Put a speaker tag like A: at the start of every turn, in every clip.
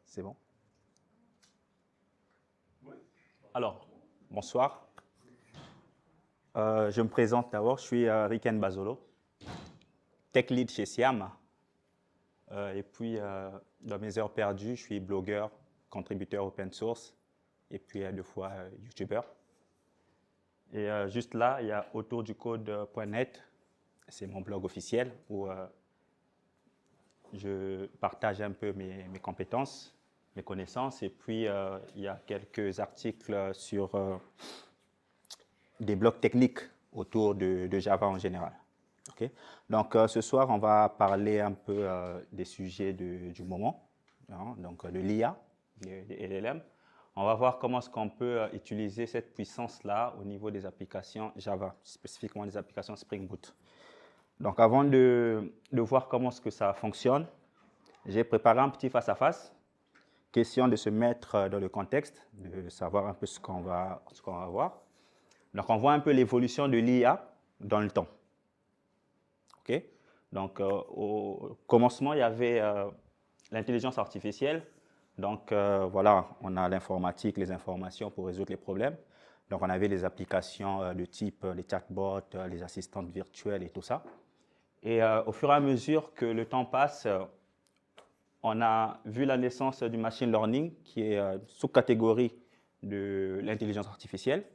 A: C'est bon? Alors, bonsoir. Je me présente d'abord, je suis Riken Basolo, Tech Lead chez Siam. Et puis, dans mes heures perdues, je suis blogueur, contributeur open source, et puis deux fois YouTuber. Et juste là, il y a autourducode.net, c'est mon blog officiel où je partage un peu mes compétences, mes connaissances, et puis il y a quelques articles sur des blogs techniques autour de Java en général. Okay. Donc ce soir, on va parler un peu des sujets du moment, hein, donc de l'IA, des LLM. On va voir comment est-ce qu'on peut utiliser cette puissance-là au niveau des applications Java, spécifiquement des applications Spring Boot. Donc avant de voir comment est-ce que ça fonctionne, j'ai préparé un petit face-à-face. Question de se mettre dans le contexte, de savoir un peu ce qu'on va voir. Donc on voit un peu l'évolution de l'IA dans le temps. Okay. Donc, au commencement, il y avait l'intelligence artificielle. Donc, voilà, on a l'informatique, les informations pour résoudre les problèmes. Donc, on avait les applications de type les chatbots, les assistantes virtuelles et tout ça. Et au fur et à mesure que le temps passe, on a vu la naissance du machine learning, qui est sous-catégorie de l'intelligence artificielle.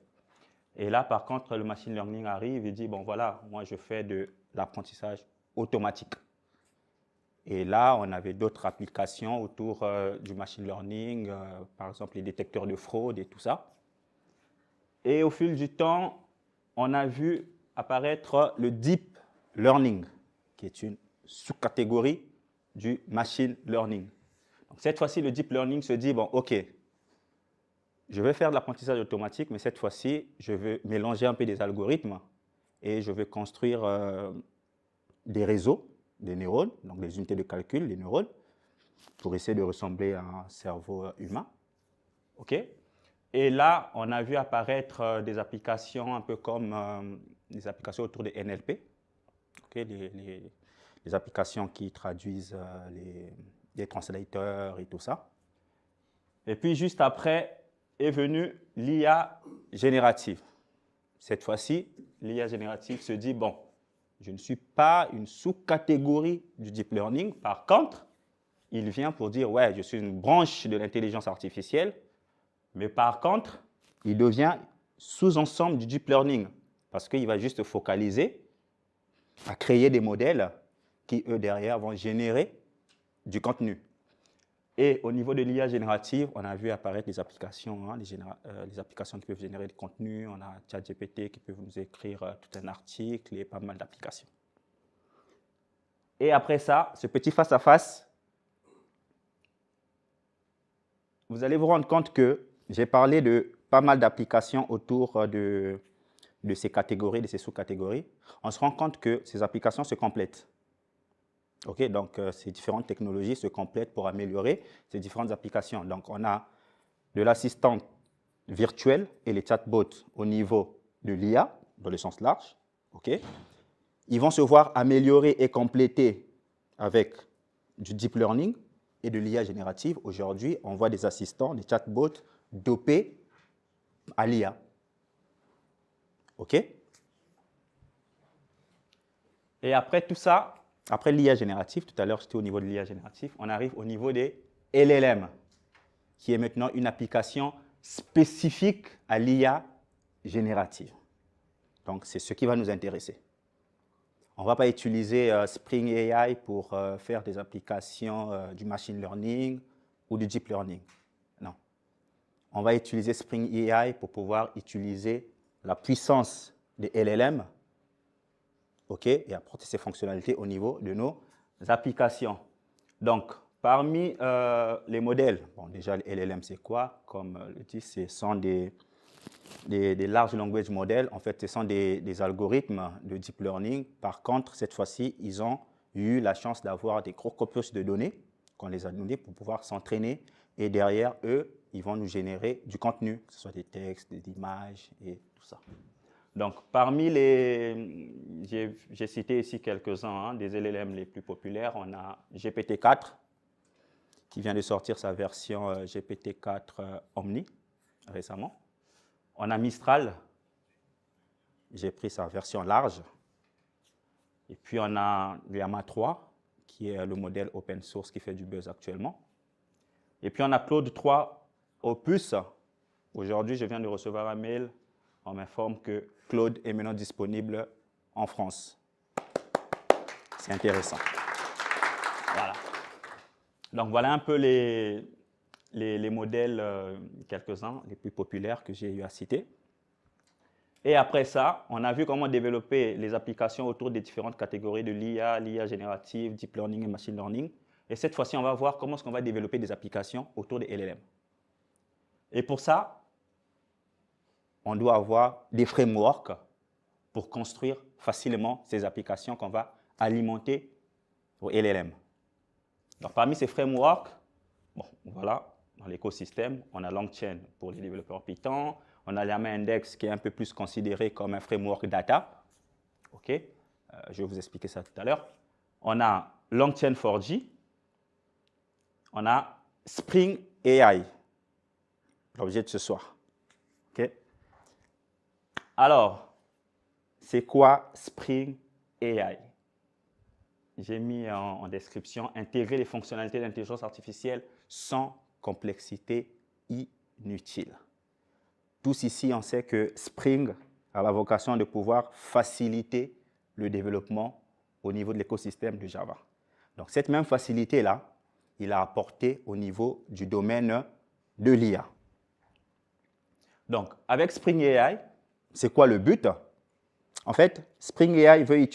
A: Et là, par contre, le machine learning arrive et dit, bon, voilà, moi, je fais de l'apprentissage automatique. Et là, on avait d'autres applications autour du machine learning, par exemple les détecteurs de fraude et tout ça. Et au fil du temps, on a vu apparaître le deep learning, qui est une sous-catégorie du machine learning. Donc, cette fois-ci, le deep learning se dit, bon, OK, je vais faire de l'apprentissage automatique, mais cette fois-ci, je vais mélanger un peu des algorithmes et je vais construire des réseaux, des neurones, donc des unités de calcul, les neurones, pour essayer de ressembler à un cerveau humain. OK. Et là, on a vu apparaître des applications un peu comme des applications autour des NLP, okay, les applications qui traduisent les translateurs et tout ça. Et puis, juste après, est venue l'IA générative. Cette fois-ci, l'IA générative se dit, bon, je ne suis pas une sous-catégorie du deep learning. Par contre, il vient pour dire, ouais, je suis une branche de l'intelligence artificielle, mais par contre, il devient sous-ensemble du deep learning parce qu'il va juste focaliser à créer des modèles qui, eux, derrière, vont générer du contenu. Et au niveau de l'IA générative, on a vu apparaître des applications, hein, les applications qui peuvent générer du contenu. On a ChatGPT qui peut nous écrire tout un article et pas mal d'applications. Et après ça, ce petit face-à-face, vous allez vous rendre compte que j'ai parlé de pas mal d'applications autour de ces catégories, de ces sous-catégories. On se rend compte que ces applications se complètent. Okay, donc, ces différentes technologies se complètent pour améliorer ces différentes applications. Donc, on a de l'assistant virtuel et les chatbots au niveau de l'IA, dans le sens large. Okay. Ils vont se voir améliorer et compléter avec du deep learning et de l'IA générative. Aujourd'hui, on voit des assistants, des chatbots dopés à l'IA. OK? Et après tout ça, après l'IA générative, tout à l'heure c'était au niveau de l'IA générative, on arrive au niveau des LLM, qui est maintenant une application spécifique à l'IA générative. Donc c'est ce qui va nous intéresser. On ne va pas utiliser Spring AI pour faire des applications du machine learning ou du deep learning. Non. On va utiliser Spring AI pour pouvoir utiliser la puissance des LLM, okay, et apporter ces fonctionnalités au niveau de nos applications. Donc, parmi les modèles, bon, déjà les LLM c'est quoi? Comme le dit, ce sont des large language models. En fait, ce sont des algorithmes de deep learning. Par contre, cette fois-ci, ils ont eu la chance d'avoir des gros corpus de données qu'on les a donnés pour pouvoir s'entraîner. Et derrière eux, ils vont nous générer du contenu, que ce soit des textes, des images et tout ça. Donc, parmi les, j'ai cité ici quelques-uns, des LLM les plus populaires. On a GPT-4, qui vient de sortir sa version GPT-4 Omni récemment. On a Mistral, j'ai pris sa version large. Et puis, on a Llama 3, qui est le modèle open source qui fait du buzz actuellement. Et puis, on a Claude 3 Opus. Aujourd'hui, je viens de recevoir un mail. On m'informe que Claude est maintenant disponible en France. C'est intéressant. Voilà. Donc, voilà un peu les modèles, quelques-uns, les plus populaires que j'ai eu à citer. Et après ça, on a vu comment développer les applications autour des différentes catégories de l'IA, l'IA générative, deep learning et machine learning. Et cette fois-ci, on va voir comment est-ce qu'on va développer des applications autour des LLM. Et pour ça, on doit avoir des frameworks pour construire facilement ces applications qu'on va alimenter au LLM. Donc, parmi ces frameworks, bon, voilà, dans l'écosystème, on a LangChain pour les développeurs Python, on a Llama Index qui est un peu plus considéré comme un framework data. OK, je vais vous expliquer ça tout à l'heure. On a LangChain 4G, on a Spring AI, l'objet de ce soir. OK. Alors, c'est quoi Spring AI? J'ai mis en description « Intégrer les fonctionnalités d'intelligence artificielle sans complexité inutile ». Tous ici, on sait que Spring a la vocation de pouvoir faciliter le développement au niveau de l'écosystème de Java. Donc, cette même facilité-là, il a apporté au niveau du domaine de l'IA. Donc, avec Spring AI, c'est quoi le but? En fait, Spring AI veut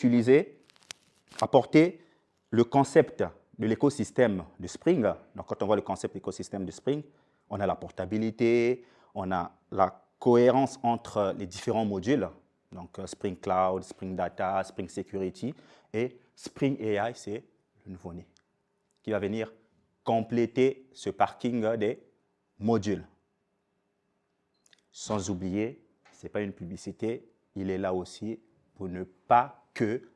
A: apporter le concept de l'écosystème de Spring. Donc, quand on voit le concept de l'écosystème de Spring, on a la portabilité, on a la cohérence entre les différents modules, donc Spring Cloud, Spring Data, Spring Security, et Spring AI, c'est le nouveau-né, qui va venir compléter ce parking des modules. Sans oublier, ce n'est pas une publicité, il est là aussi pour ne pas que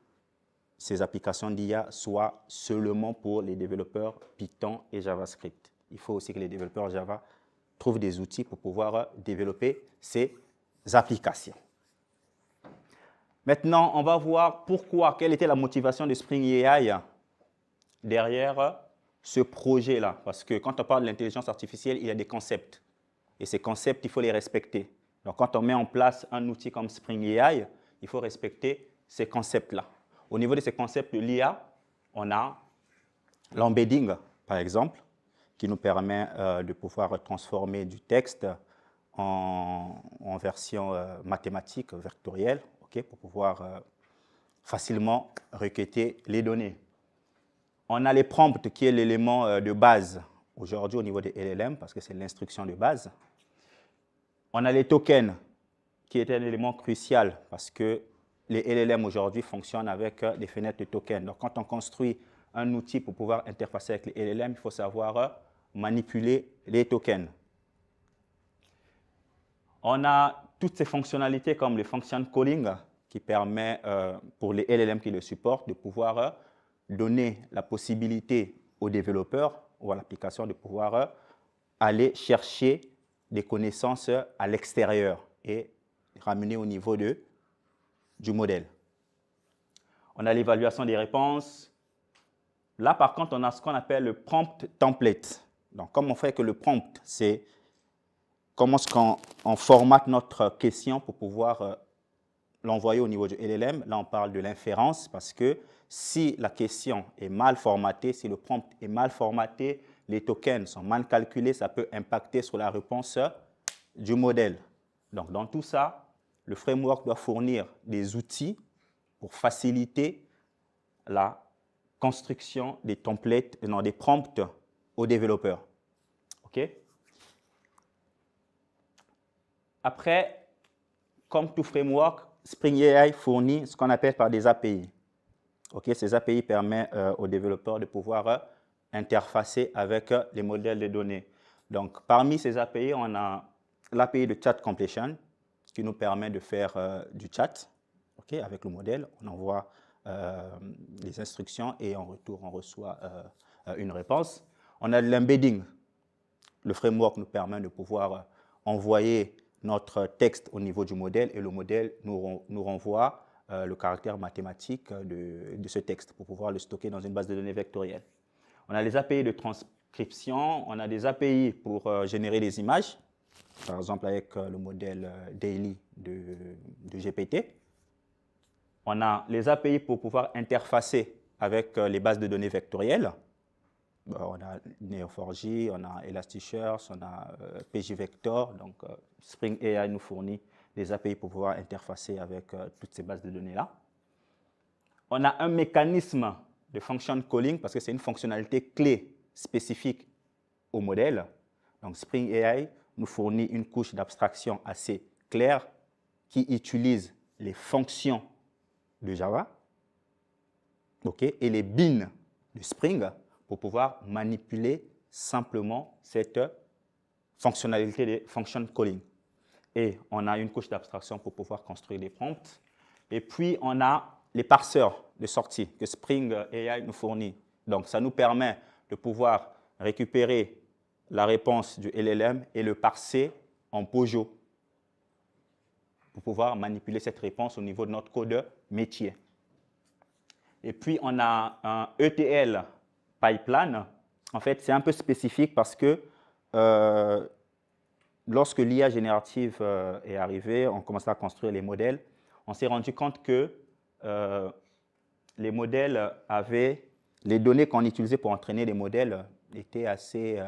A: ces applications d'IA soient seulement pour les développeurs Python et JavaScript. Il faut aussi que les développeurs Java trouvent des outils pour pouvoir développer ces applications. Maintenant, on va voir pourquoi, quelle était la motivation de Spring AI derrière ce projet-là. Parce que quand on parle de l'intelligence artificielle, il y a des concepts. Et ces concepts, il faut les respecter. Donc, quand on met en place un outil comme Spring AI, il faut respecter ces concepts-là. Au niveau de ces concepts de l'IA, on a l'embedding, par exemple, qui nous permet de pouvoir transformer du texte en version mathématique, vectorielle, okay, pour pouvoir facilement requêter les données. On a les prompts, qui est l'élément de base aujourd'hui au niveau des LLM, parce que c'est l'instruction de base. On a les tokens, qui est un élément crucial, parce que les LLM aujourd'hui fonctionnent avec des fenêtres de tokens. Donc, quand on construit un outil pour pouvoir interfacer avec les LLM, il faut savoir manipuler les tokens. On a toutes ces fonctionnalités comme le function calling qui permet pour les LLM qui le supportent de pouvoir donner la possibilité aux développeurs ou à l'application de pouvoir aller chercher des connaissances à l'extérieur et ramener au niveau du modèle. On a l'évaluation des réponses. Là, par contre, on a ce qu'on appelle le prompt template. Donc, comment on fait que le prompt, c'est comment est-ce qu'on formate notre question pour pouvoir l'envoyer au niveau du LLM. Là, on parle de l'inférence parce que si la question est mal formatée, si le prompt est mal formaté, les tokens sont mal calculés, ça peut impacter sur la réponse du modèle. Donc, dans tout ça, le framework doit fournir des outils pour faciliter la construction des templates, des prompts aux développeurs. OK? Après, comme tout framework, Spring AI fournit ce qu'on appelle par des API. Okay? Ces API permettent aux développeurs de pouvoir interfacer avec les modèles de données. Donc, parmi ces API, on a l'API de chat completion, qui nous permet de faire du chat, avec le modèle. On envoie les instructions et en retour, on reçoit une réponse. On a l'embedding. Le framework nous permet de pouvoir envoyer notre texte au niveau du modèle et le modèle nous renvoie le caractère mathématique de ce texte pour pouvoir le stocker dans une base de données vectorielle. On a les API de transcription, on a des API pour générer des images, par exemple avec le modèle Daily de GPT. On a les API pour pouvoir interfacer avec les bases de données vectorielles. On a Neo4j, on a Elasticsearch, on a PGVector. Donc, Spring AI nous fournit des API pour pouvoir interfacer avec toutes ces bases de données-là. On a un mécanisme de function calling parce que c'est une fonctionnalité clé spécifique au modèle. Donc, Spring AI nous fournit une couche d'abstraction assez claire qui utilise les fonctions de Java et les bins de Spring pour pouvoir manipuler simplement cette fonctionnalité de function calling. Et on a une couche d'abstraction pour pouvoir construire des prompts. Et puis, on a les parseurs de sortie que Spring AI nous fournit. Donc, ça nous permet de pouvoir récupérer la réponse du LLM et le parser en POJO pour pouvoir manipuler cette réponse au niveau de notre code métier. Et puis, on a un ETL pipeline. En fait, c'est un peu spécifique parce que lorsque l'IA générative est arrivée, on commençait à construire les modèles, on s'est rendu compte que les modèles avaient, les données qu'on utilisait pour entraîner les modèles étaient assez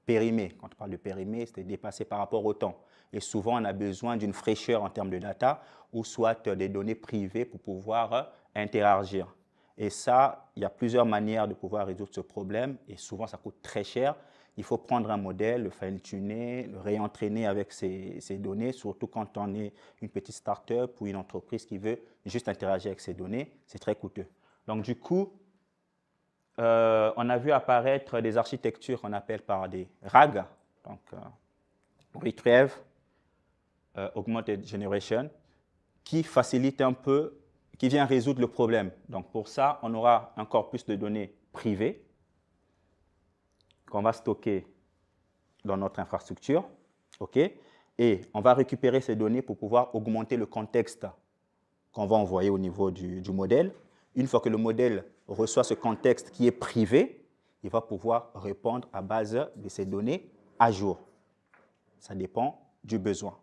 A: périmées. Quand on parle de périmé, c'était dépassé par rapport au temps. Et souvent, on a besoin d'une fraîcheur en termes de data ou soit des données privées pour pouvoir interagir. Et ça, il y a plusieurs manières de pouvoir résoudre ce problème et souvent, ça coûte très cher. Il faut prendre un modèle, le fine-tuner, le réentraîner avec ces données, surtout quand on est une petite start-up ou une entreprise qui veut juste interagir avec ces données. C'est très coûteux. Donc, du coup, on a vu apparaître des architectures qu'on appelle par des RAG, donc Retrieve, Augmented Generation, qui facilite un peu, qui vient résoudre le problème. Donc, pour ça, on aura un corpus de données privées qu'on va stocker dans notre infrastructure, et on va récupérer ces données pour pouvoir augmenter le contexte qu'on va envoyer au niveau du modèle. Une fois que le modèle reçoit ce contexte qui est privé, il va pouvoir répondre à base de ces données à jour. Ça dépend du besoin.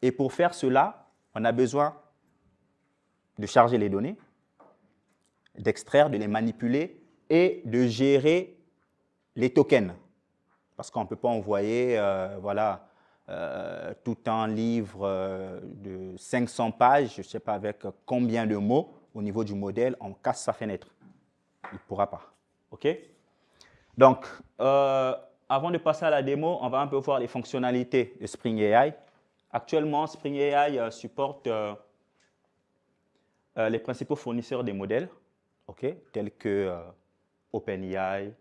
A: Et pour faire cela, on a besoin de charger les données, d'extraire, de les manipuler et de gérer les tokens. Parce qu'on ne peut pas envoyer tout un livre de 500 pages, je ne sais pas avec combien de mots, au niveau du modèle, on casse sa fenêtre. Il ne pourra pas. Donc, avant de passer à la démo, on va un peu voir les fonctionnalités de Spring AI. Actuellement, Spring AI supporte les principaux fournisseurs des modèles, tels que OpenAI,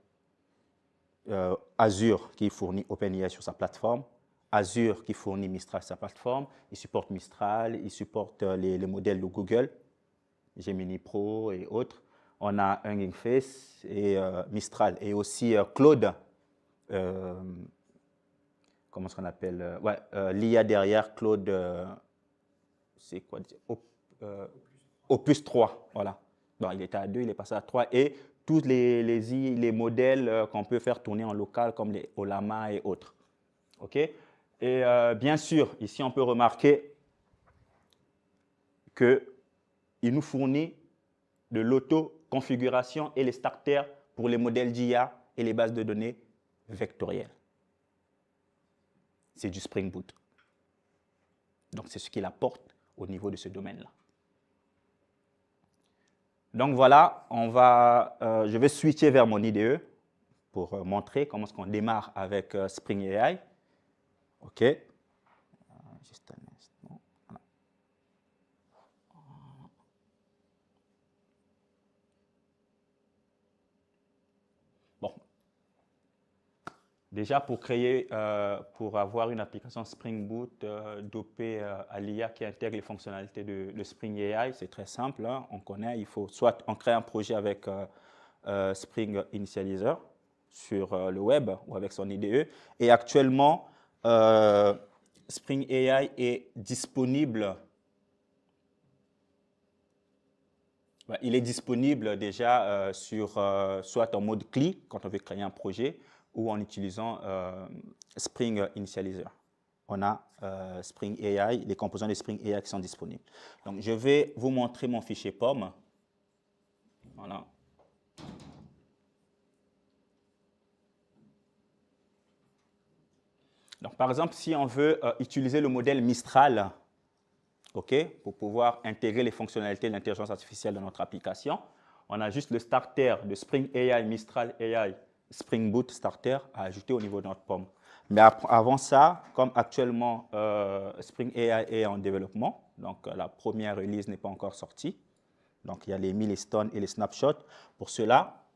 A: Azure qui fournit OpenAI sur sa plateforme, Azure qui fournit Mistral sur sa plateforme, il supporte Mistral, il supporte les modèles de Google, Gemini Pro et autres. On a Hugging Face et Mistral et aussi Claude, comment est-ce qu'on appelle l'IA derrière Claude, c'est quoi Opus 3, voilà. Bon, il était à 2, il est passé à 3 et tous les modèles qu'on peut faire tourner en local comme les Ollama et autres. Et bien sûr, ici on peut remarquer qu'il nous fournit de l'auto-configuration et les starters pour les modèles d'IA et les bases de données vectorielles. C'est du Spring Boot. Donc, c'est ce qu'il apporte au niveau de ce domaine-là. Donc, voilà, je vais switcher vers mon IDE pour montrer comment est-ce qu'on démarre avec Spring AI. Juste un instant. Voilà. Déjà, pour avoir une application Spring Boot dopée à l'IA qui intègre les fonctionnalités de Spring AI, c'est très simple, hein. On connaît, il faut soit on crée un projet avec Spring Initializer sur le web ou avec son IDE. Et actuellement, Spring AI est disponible. Il est disponible déjà soit en mode CLI, quand on veut créer un projet, ou en utilisant Spring Initializer. On a Spring AI, les composants de Spring AI qui sont disponibles. Donc, je vais vous montrer mon fichier POM. Voilà. Donc, par exemple, si on veut utiliser le modèle Mistral, pour pouvoir intégrer les fonctionnalités de l'intelligence artificielle dans notre application, on a juste le starter de Spring AI, Mistral AI, Spring Boot Starter à ajouter au niveau de notre POM. Mais avant ça, comme actuellement Spring AI est en développement, donc la première release n'est pas encore sortie, donc il y a les milestones et les snapshots. Pour cela,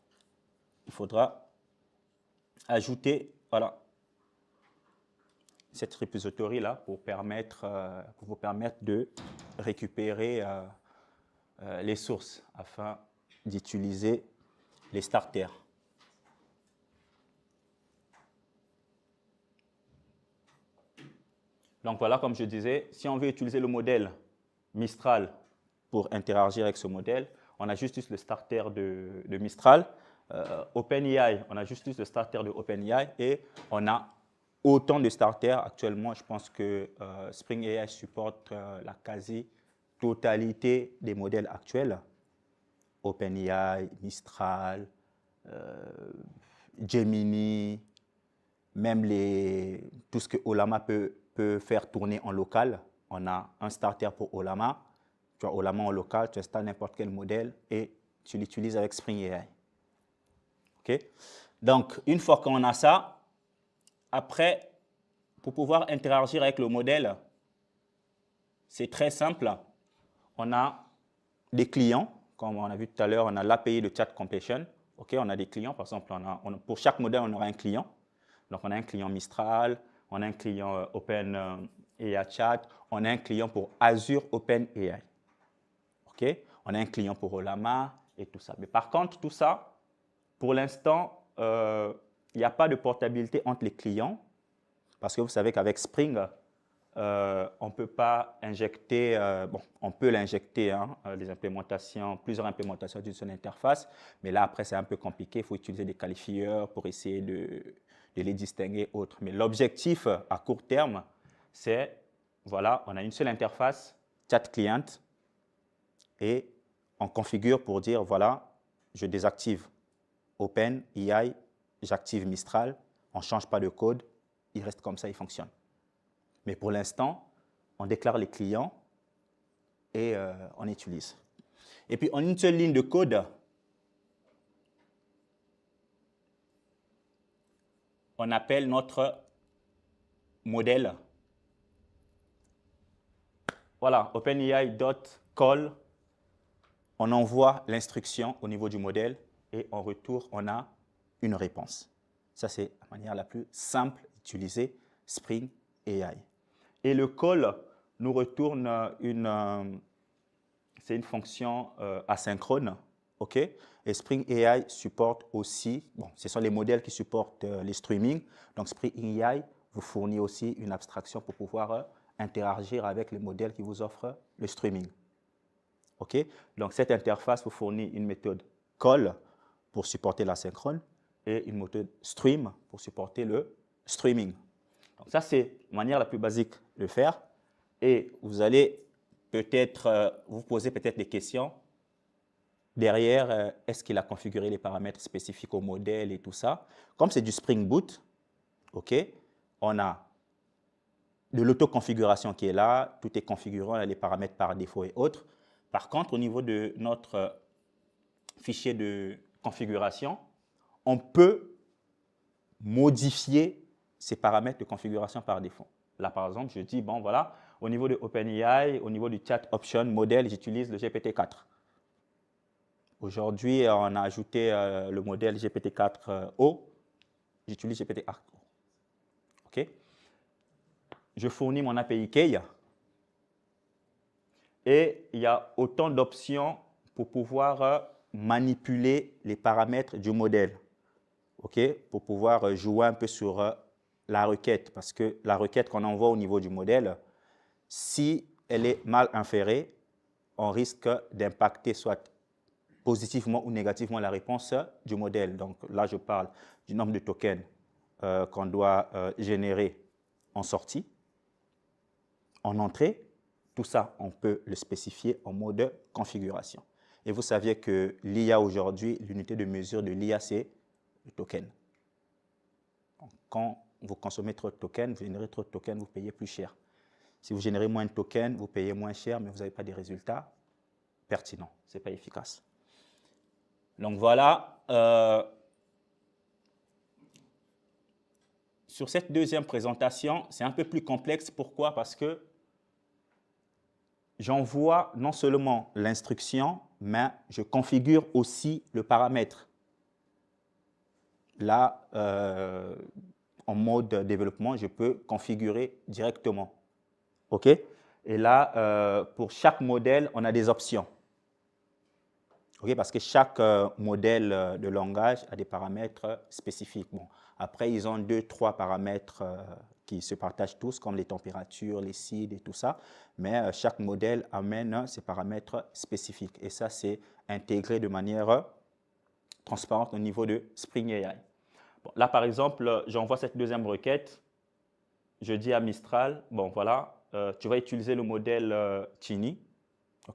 A: il faudra ajouter cette repository-là pour vous permettre de récupérer les sources afin d'utiliser les starters. Donc voilà, comme je disais, si on veut utiliser le modèle Mistral pour interagir avec ce modèle, on a juste le starter de Mistral. OpenAI, on a juste le starter de OpenAI et on a autant de starters. Actuellement, je pense que Spring AI supporte la quasi-totalité des modèles actuels. OpenAI, Mistral, Gemini, même tout ce que Ollama peut faire tourner en local. On a un starter pour Ollama. Tu as Ollama en local, tu installes n'importe quel modèle et tu l'utilises avec Spring AI. Donc, une fois qu'on a ça, après, pour pouvoir interagir avec le modèle, c'est très simple. On a des clients, comme on a vu tout à l'heure, on a l'API de Chat Completion. On a des clients, par exemple, pour chaque modèle, on aura un client. Donc, on a un client Mistral, on a un client OpenAI Chat, on a un client pour Azure OpenAI. On a un client pour Ollama et tout ça. Mais par contre, tout ça, pour l'instant, il n'y a pas de portabilité entre les clients parce que vous savez qu'avec Spring, on ne peut pas injecter, on peut l'injecter, plusieurs implémentations d'une seule interface, mais là, après, c'est un peu compliqué. Il faut utiliser des qualifieurs pour essayer de les distinguer autres. Mais l'objectif à court terme, c'est, voilà, on a une seule interface, chat client, et on configure pour dire, voilà, je désactive OpenAI, j'active Mistral, on ne change pas de code, il reste comme ça, il fonctionne. Mais pour l'instant, on déclare les clients et on utilise. Et puis, en une seule ligne de code, on appelle notre modèle. Voilà, OpenAI.call. On envoie l'instruction au niveau du modèle et en retour, on a une réponse. Ça, c'est la manière la plus simple d'utiliser Spring AI. Et le call nous retourne c'est une fonction asynchrone. Et Spring AI supporte aussi, ce sont les modèles qui supportent les streaming. Donc, Spring AI vous fournit aussi une abstraction pour pouvoir interagir avec les modèles qui vous offrent le streaming. Donc, cette interface vous fournit une méthode call pour supporter l'asynchrone et une méthode stream pour supporter le streaming. Donc, ça, c'est la manière la plus basique de faire. Et vous allez peut-être vous poser peut-être des questions. Derrière, est-ce qu'il a configuré les paramètres spécifiques au modèle et tout ça? Comme c'est du Spring Boot, on a de l'autoconfiguration qui est là, tout est configuré, on a les paramètres par défaut et autres. Par contre, au niveau de notre fichier de configuration, on peut modifier ces paramètres de configuration par défaut. Là, par exemple, je dis, bon, voilà, au niveau de OpenAI, au niveau du chat option modèle, j'utilise le GPT-4. Aujourd'hui, on a ajouté le modèle GPT-4O. J'utilise GPT-4. je fournis mon API Key et il y a autant d'options pour pouvoir manipuler les paramètres du modèle, pour pouvoir jouer un peu sur la requête, parce que la requête qu'on envoie au niveau du modèle, si elle est mal inférée, on risque d'impacter soit positivement ou négativement la réponse du modèle. Donc là, je parle du nombre de tokens qu'on doit générer en sortie, en entrée. Tout ça, on peut le spécifier en mode configuration. Et vous saviez que l'IA aujourd'hui, l'unité de mesure de l'IA, c'est le token. Donc, quand vous consommez trop de tokens, vous générez trop de tokens, vous payez plus cher. Si vous générez moins de tokens, vous payez moins cher, mais vous n'avez pas des résultats pertinents. Ce n'est pas efficace. Donc voilà. Sur cette deuxième présentation, c'est un peu plus complexe. Pourquoi? Parce que j'envoie non seulement l'instruction, mais je configure aussi le paramètre. Là, en mode développement, je peux configurer directement. OK? Et là, pour chaque modèle, on a des options. OK? Parce que chaque modèle de langage a des paramètres spécifiques. Bon, après, ils ont 2-3 paramètres qui se partagent tous, comme les températures, les seeds et tout ça. Mais chaque modèle amène ses paramètres spécifiques. Et ça, c'est intégré de manière transparente au niveau de Spring AI. Bon, là, par exemple, j'envoie cette deuxième requête. Je dis à Mistral, bon, voilà, tu vas utiliser le modèle Tiny,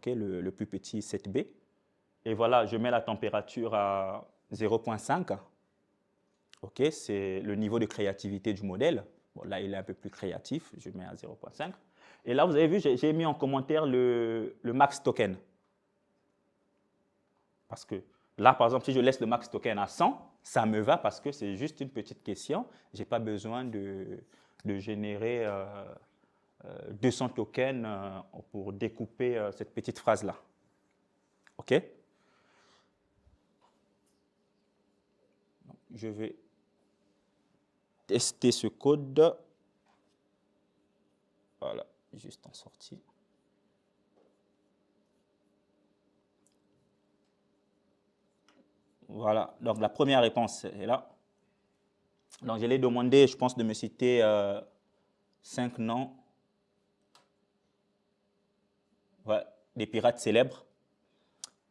A: le plus petit 7B. Et voilà, je mets la température à 0,5. C'est le niveau de créativité du modèle. Bon, là, il est un peu plus créatif. Je mets à 0,5. Et là, vous avez vu, j'ai mis en commentaire le max token. Parce que là, par exemple, si je laisse le max token à 100, ça me va parce que c'est juste une petite question. Je n'ai pas besoin de générer 200 tokens pour découper cette petite phrase-là. OK? Donc, je vais tester ce code. Voilà, juste en sortie. Voilà, donc la première réponse est là. Donc, je l'ai demandé, je pense, de me citer 5 noms des pirates célèbres.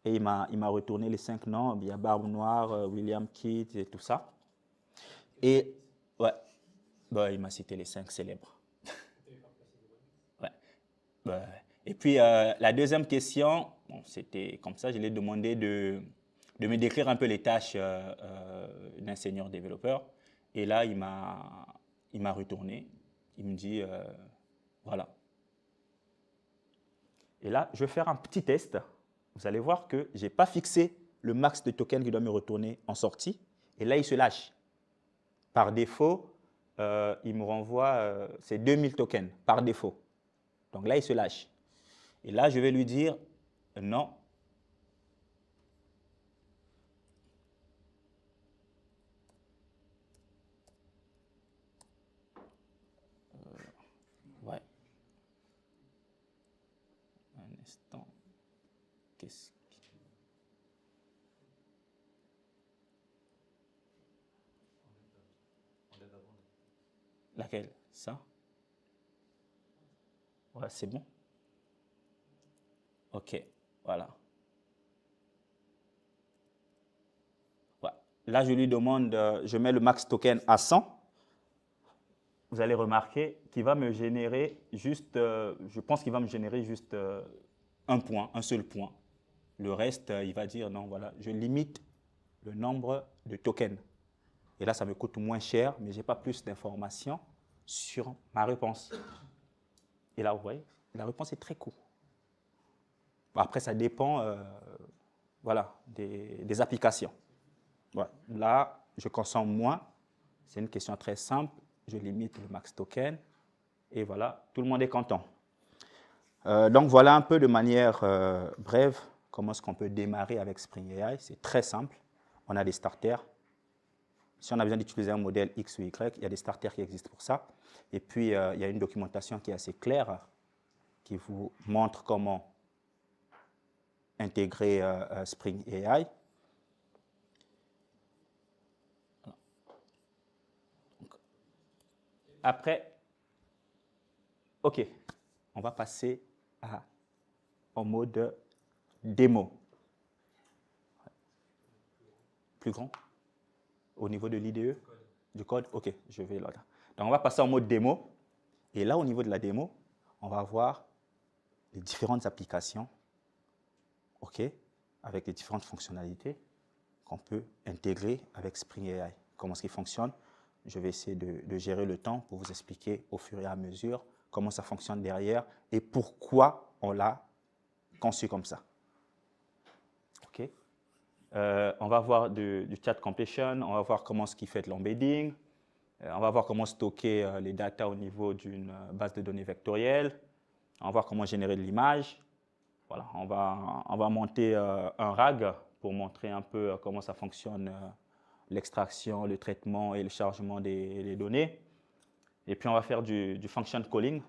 A: Et il m'a retourné les 5 noms. Il y a Barbe Noire, William Kidd et tout ça. Et il m'a cité les 5 célèbres. Et puis, la deuxième question, bon, c'était comme ça, je lui ai demandé de me décrire un peu les tâches d'un senior développeur. Et là, il m'a retourné. Il me dit, voilà. Et là, je vais faire un petit test. Vous allez voir que je n'ai pas fixé le max de tokens qu'il doit me retourner en sortie. Et là, il se lâche. Par défaut, il me renvoie ces 2000 tokens, par défaut. Donc là, il se lâche. Et là, je vais lui dire non. Ouais. Un instant. Qu'est-ce qui... Laquelle? Ça? Ouais, c'est bon. OK, voilà. Ouais. Là, je lui demande, je mets le max token à 100. Vous allez remarquer qu'il va me générer juste, je pense qu'il va me générer juste un point, un seul point. Le reste, il va dire non, voilà, je limite le nombre de tokens. Et là, ça me coûte moins cher, mais je n'ai pas plus d'informations sur ma réponse. Et là, vous voyez, la réponse est très courte. Après, ça dépend voilà, des applications. Ouais. Là, je consomme moins. C'est une question très simple. Je limite le max token. Et voilà, tout le monde est content. Donc, voilà un peu de manière brève comment est-ce qu'on peut démarrer avec Spring AI. C'est très simple. On a des starters. Si on a besoin d'utiliser un modèle X ou Y, il y a des starters qui existent pour ça. Et puis, il y a une documentation qui est assez claire, qui vous montre comment intégrer Spring AI. Après, OK, on va passer en mode démo. Plus grand? Au niveau de l'IDE? Du code? OK, je vais là. Donc, on va passer en mode démo. Et là, au niveau de la démo, on va voir les différentes applications, OK, avec les différentes fonctionnalités qu'on peut intégrer avec Spring AI. Comment est-ce qu'il fonctionne? Je vais essayer de gérer le temps pour vous expliquer au fur et à mesure comment ça fonctionne derrière et pourquoi on l'a conçu comme ça. OK. On va voir du chat completion, on va voir comment ce qui fait de l'embedding, on va voir comment stocker les data au niveau d'une base de données vectorielle, on va voir comment générer de l'image. Voilà, on va monter un RAG pour montrer un peu comment ça fonctionne, l'extraction, le traitement et le chargement des données. Et puis, on va faire du function calling.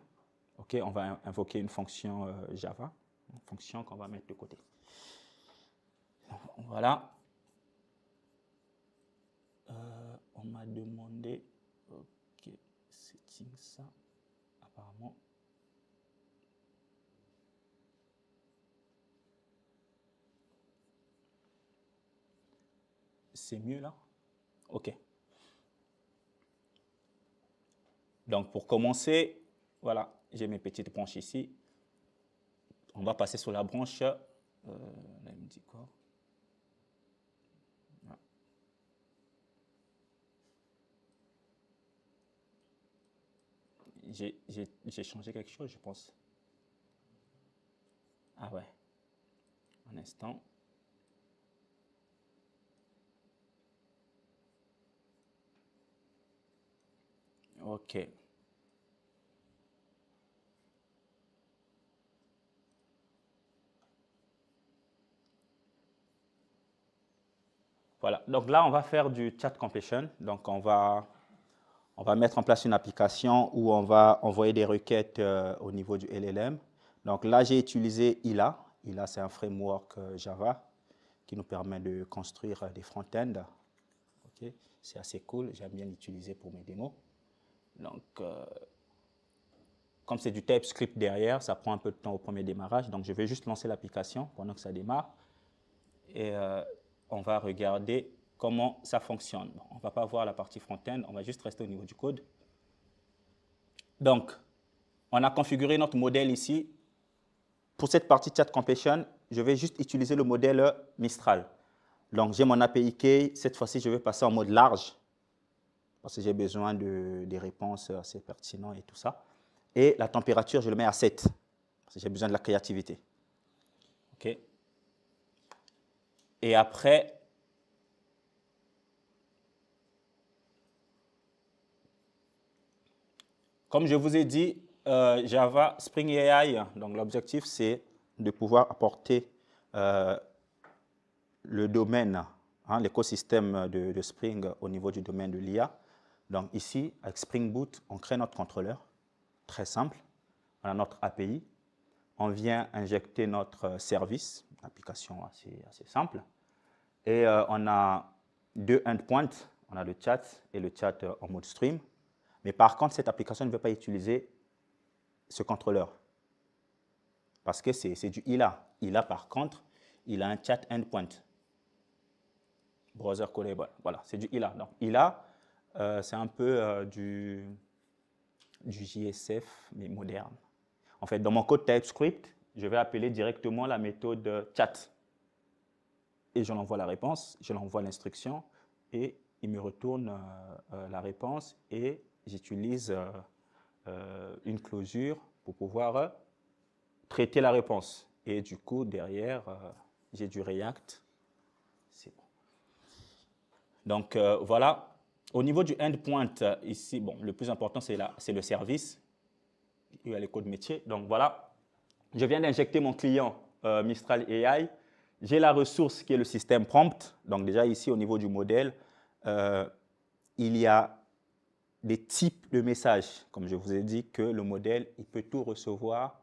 A: OK, on va invoquer une fonction Java, une fonction qu'on va mettre de côté. Voilà. On m'a demandé, OK, setting ça, apparemment. C'est mieux là? OK. Donc, pour commencer, voilà, j'ai mes petites branches ici. On va passer sur la branche, là, il me dit quoi? J'ai changé quelque chose, je pense. Ah ouais. Un instant. OK. Voilà. Donc là, on va faire du chat completion. Donc, on va mettre en place une application où on va envoyer des requêtes au niveau du LLM. Donc là, j'ai utilisé ILA. ILA, c'est un framework Java qui nous permet de construire des front-ends. Okay. C'est assez cool. J'aime bien l'utiliser pour mes démos. Donc, comme c'est du TypeScript derrière, ça prend un peu de temps au premier démarrage. Donc, je vais juste lancer l'application pendant que ça démarre. Et on va regarder comment ça fonctionne. Bon, on ne va pas voir la partie front-end, on va juste rester au niveau du code. Donc, on a configuré notre modèle ici. Pour cette partie chat completion, je vais juste utiliser le modèle Mistral. Donc, j'ai mon API key. Cette fois-ci, je vais passer en mode large parce que j'ai besoin des réponses assez pertinentes et tout ça. Et la température, je le mets à 7 parce que j'ai besoin de la créativité. OK. Et après, comme je vous ai dit, Java Spring AI, donc l'objectif, c'est de pouvoir apporter le domaine, hein, l'écosystème de Spring au niveau du domaine de l'IA. Donc ici, avec Spring Boot, on crée notre contrôleur, très simple. On a notre API. On vient injecter notre service, application assez simple. Et on a deux endpoints, on a le chat et le chat en mode stream. Mais par contre, cette application ne veut pas utiliser ce contrôleur parce que c'est du ILA. ILA, par contre, il a un chat endpoint. Browser Callable, voilà, c'est du ILA. Donc, ILA, c'est un peu du JSF, mais moderne. En fait, dans mon code TypeScript, je vais appeler directement la méthode chat. Et je l'envoie la réponse, je l'envoie l'instruction, et il me retourne la réponse, et j'utilise une closure pour pouvoir traiter la réponse. Et du coup, derrière, j'ai du React. C'est bon. Donc, voilà. Au niveau du endpoint, ici, bon, le plus important, c'est le service. Il y a les codes métiers. Donc, voilà. Je viens d'injecter mon client Mistral AI. J'ai la ressource qui est le système prompt. Donc, déjà, ici, au niveau du modèle, il y a des types de messages, comme je vous ai dit, que le modèle, il peut tout recevoir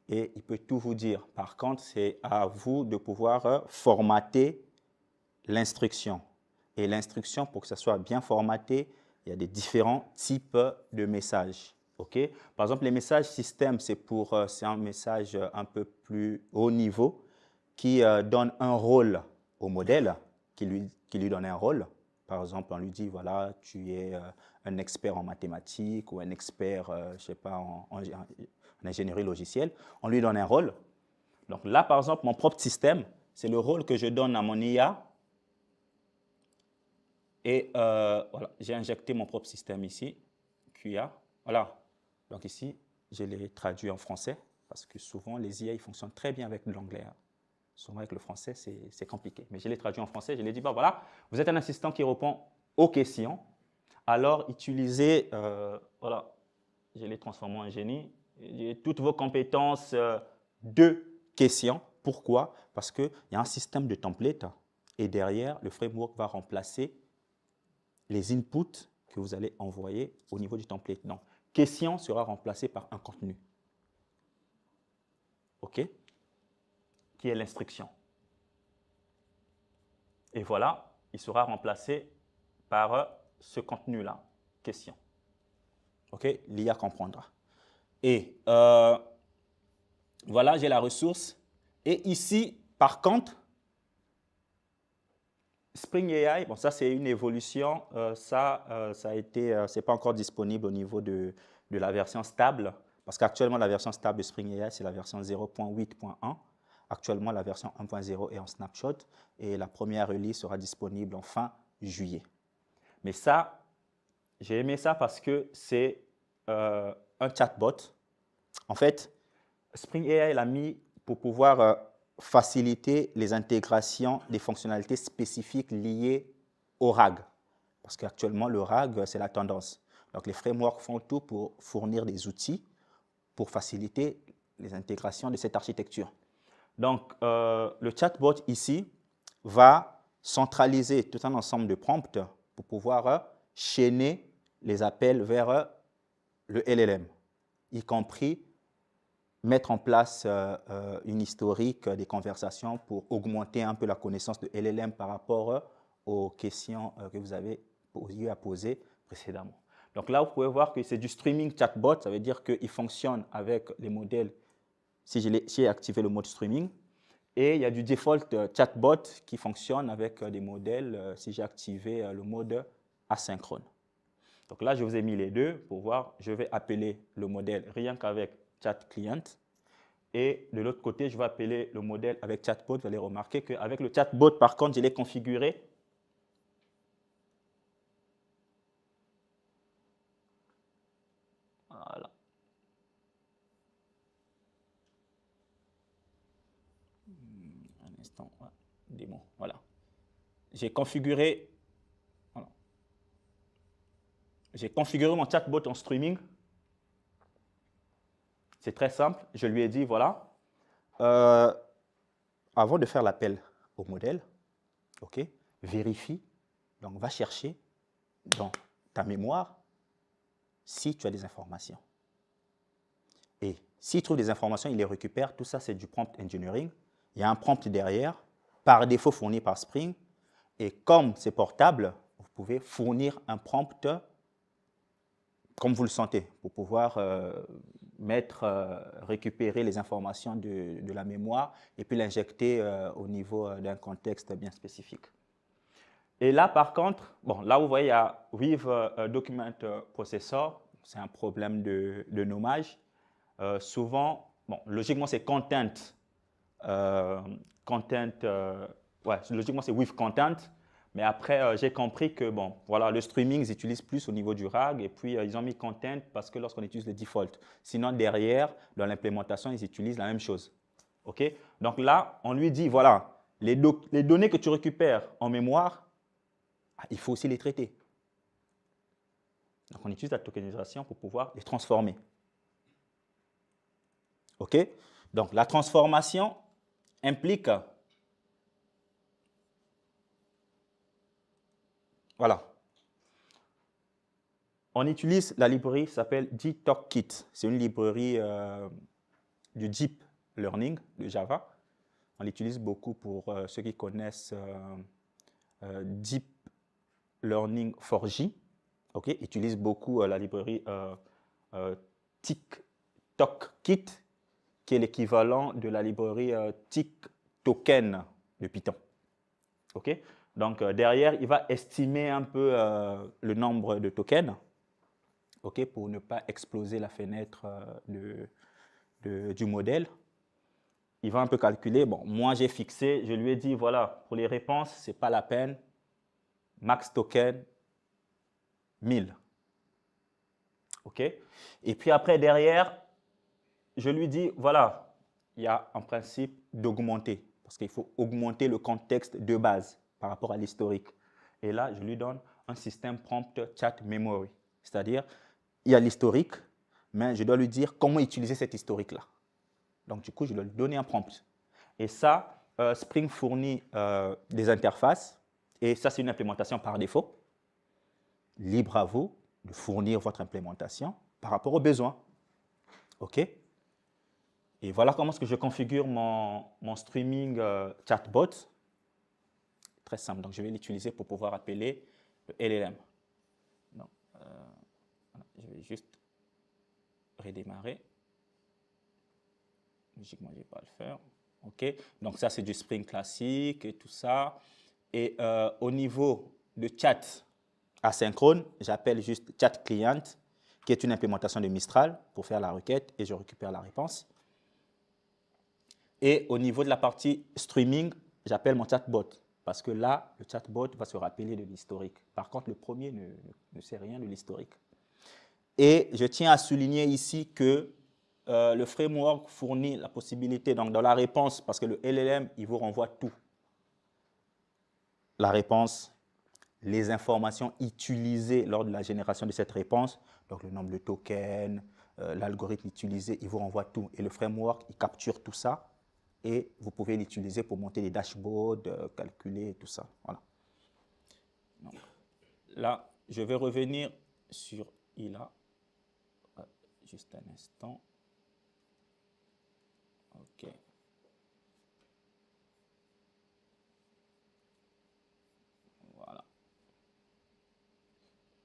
A: et il peut tout vous dire. Par contre, c'est à vous de pouvoir formater l'instruction. Et l'instruction, pour que ça soit bien formaté, il y a des différents types de messages. Okay? Par exemple, les messages système, c'est un message un peu plus haut niveau qui donne un rôle au modèle, qui lui donne un rôle. Par exemple, on lui dit, voilà, tu es un expert en mathématiques ou un expert, je ne sais pas, en ingénierie logicielle. On lui donne un rôle. Donc là, par exemple, mon propre système, c'est le rôle que je donne à mon IA. Et voilà, j'ai injecté mon propre système ici, QA. Voilà. Donc ici, je l'ai traduit en français parce que souvent, les IA, ils fonctionnent très bien avec l'anglais. Hein. Souvent, avec le français, c'est compliqué. Mais je l'ai traduit en français. Je l'ai dit, bah, voilà, vous êtes un assistant qui répond aux questions. Alors, utilisez, voilà, je l'ai transformé en génie. Toutes vos compétences de questions. Pourquoi? Parce qu'il y a un système de template et derrière, le framework va remplacer les inputs que vous allez envoyer au niveau du template. Donc, question sera remplacée par un contenu. OK? Qui est l'instruction. Et voilà, il sera remplacé par ce contenu-là, question. OK? L'IA comprendra. Et voilà, j'ai la ressource. Et ici, par contre, Spring AI, bon, ça c'est une évolution, ça a été, c'est pas encore disponible au niveau de la version stable, parce qu'actuellement la version stable de Spring AI c'est la version 0.8.1. Actuellement la version 1.0 est en snapshot et la première release sera disponible en fin juillet. Mais ça, j'ai aimé ça parce que c'est un chatbot. En fait, Spring AI l'a mis pour pouvoir faciliter les intégrations des fonctionnalités spécifiques liées au RAG. Parce qu'actuellement, le RAG, c'est la tendance. Donc, les frameworks font tout pour fournir des outils pour faciliter les intégrations de cette architecture. Donc, le chatbot ici va centraliser tout un ensemble de prompts pour pouvoir chaîner les appels vers le LLM, y compris mettre en place une historique des conversations pour augmenter un peu la connaissance de LLM par rapport aux questions que vous avez eu à poser précédemment. Donc là, vous pouvez voir que c'est du streaming chatbot, ça veut dire qu'il fonctionne avec les modèles, si j'ai activé le mode streaming, et il y a du default chatbot qui fonctionne avec des modèles si j'ai activé le mode asynchrone. Donc là, je vous ai mis les deux pour voir, je vais appeler le modèle rien qu'avec chat client. Et de l'autre côté, je vais appeler le modèle avec chatbot. Vous allez remarquer qu'avec le chatbot, par contre, je l'ai configuré. Voilà. Un instant, démon. Voilà. J'ai configuré, voilà. J'ai configuré mon chatbot en streaming. C'est très simple. Je lui ai dit, voilà, avant de faire l'appel au modèle, OK, vérifie, donc va chercher dans ta mémoire si tu as des informations. Et s'il trouve des informations, il les récupère. Tout ça, c'est du prompt engineering. Il y a un prompt derrière, par défaut fourni par Spring. Et comme c'est portable, vous pouvez fournir un prompt comme vous le sentez, pour pouvoir récupérer les informations de la mémoire et puis l'injecter au niveau d'un contexte bien spécifique. Et là, par contre, bon, là, vous voyez, il y a With Document Processor, c'est un problème de nommage. Souvent, bon, logiquement, c'est content. Ouais, logiquement, c'est with content. Mais après, j'ai compris que bon, voilà, le streaming, ils utilisent plus au niveau du RAG. Et puis, ils ont mis content parce que lorsqu'on utilise le default. Sinon, derrière, dans l'implémentation, ils utilisent la même chose. OK? Donc là, on lui dit, voilà, les données que tu récupères en mémoire, il faut aussi les traiter. Donc, on utilise la tokenisation pour pouvoir les transformer. OK? Donc, la transformation implique, voilà, On utilise la librairie qui s'appelle DTalkKit. C'est une librairie du Deep Learning de Java. On l'utilise beaucoup pour ceux qui connaissent Deep Learning 4J. Okay? Utilise beaucoup la librairie TikTokKit, qui est l'équivalent de la librairie TikToken de Python. Okay? Donc, derrière, il va estimer un peu le nombre de tokens, okay, pour ne pas exploser la fenêtre du modèle. Il va un peu calculer. Bon, moi, j'ai fixé, je lui ai dit, voilà, pour les réponses, ce n'est pas la peine. Max token, 1000. OK? Et puis après, derrière, je lui dis, voilà, il y a en principe d'augmenter, parce qu'il faut augmenter le contexte de base par rapport à l'historique. Et là, je lui donne un système prompt chat memory, c'est-à-dire, il y a l'historique, mais je dois lui dire comment utiliser cet historique-là. Donc, du coup, je dois lui donner un prompt. Et ça, Spring fournit des interfaces, et ça, c'est une implémentation par défaut. Libre à vous de fournir votre implémentation par rapport aux besoins. OK? Et voilà comment est-ce que je configure mon streaming chatbot. Très simple. Donc, je vais l'utiliser pour pouvoir appeler le LLM. Donc, je vais juste redémarrer. Logiquement, je ne vais pas le faire. OK? Donc, ça, c'est du Spring classique et tout ça. Et au niveau de chat asynchrone, j'appelle juste chat client, qui est une implémentation de Mistral pour faire la requête et je récupère la réponse. Et au niveau de la partie streaming, j'appelle mon chatbot parce que là, le chatbot va se rappeler de l'historique. Par contre, le premier ne sait rien de l'historique. Et je tiens à souligner ici que le framework fournit la possibilité, donc dans la réponse, parce que le LLM, il vous renvoie tout. La réponse, les informations utilisées lors de la génération de cette réponse, donc le nombre de tokens, l'algorithme utilisé, il vous renvoie tout. Et le framework, il capture tout ça et vous pouvez l'utiliser pour monter des dashboards, calculer tout ça. Voilà. Donc, là, je vais revenir sur ILA. Juste un instant. OK. Voilà.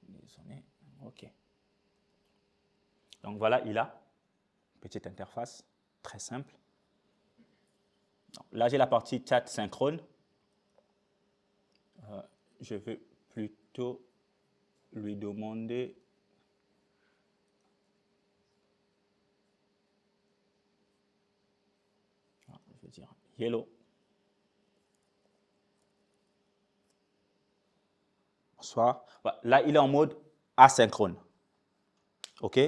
A: Désolé. OK. Donc voilà, ILA. Petite interface, très simple. Donc, là, j'ai la partie chat synchrone. Je vais plutôt lui demander je vais dire hello. Bonsoir. Voilà. Là, il est en mode asynchrone. OK?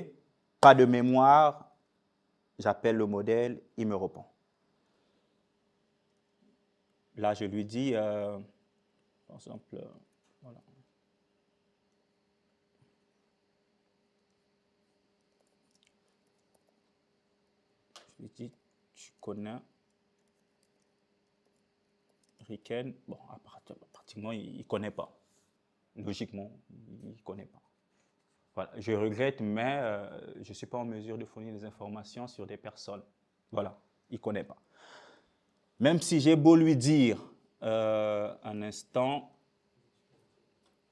A: Pas de mémoire. J'appelle le modèle, il me répond. Là, je lui dis, par exemple, voilà. Je lui dis, tu connais Riken. Bon, pratiquement, il ne connaît pas. Logiquement, il ne connaît pas. Voilà. Je regrette, mais je ne suis pas en mesure de fournir des informations sur des personnes. Voilà, il ne connaît pas. Même si j'ai beau lui dire un instant,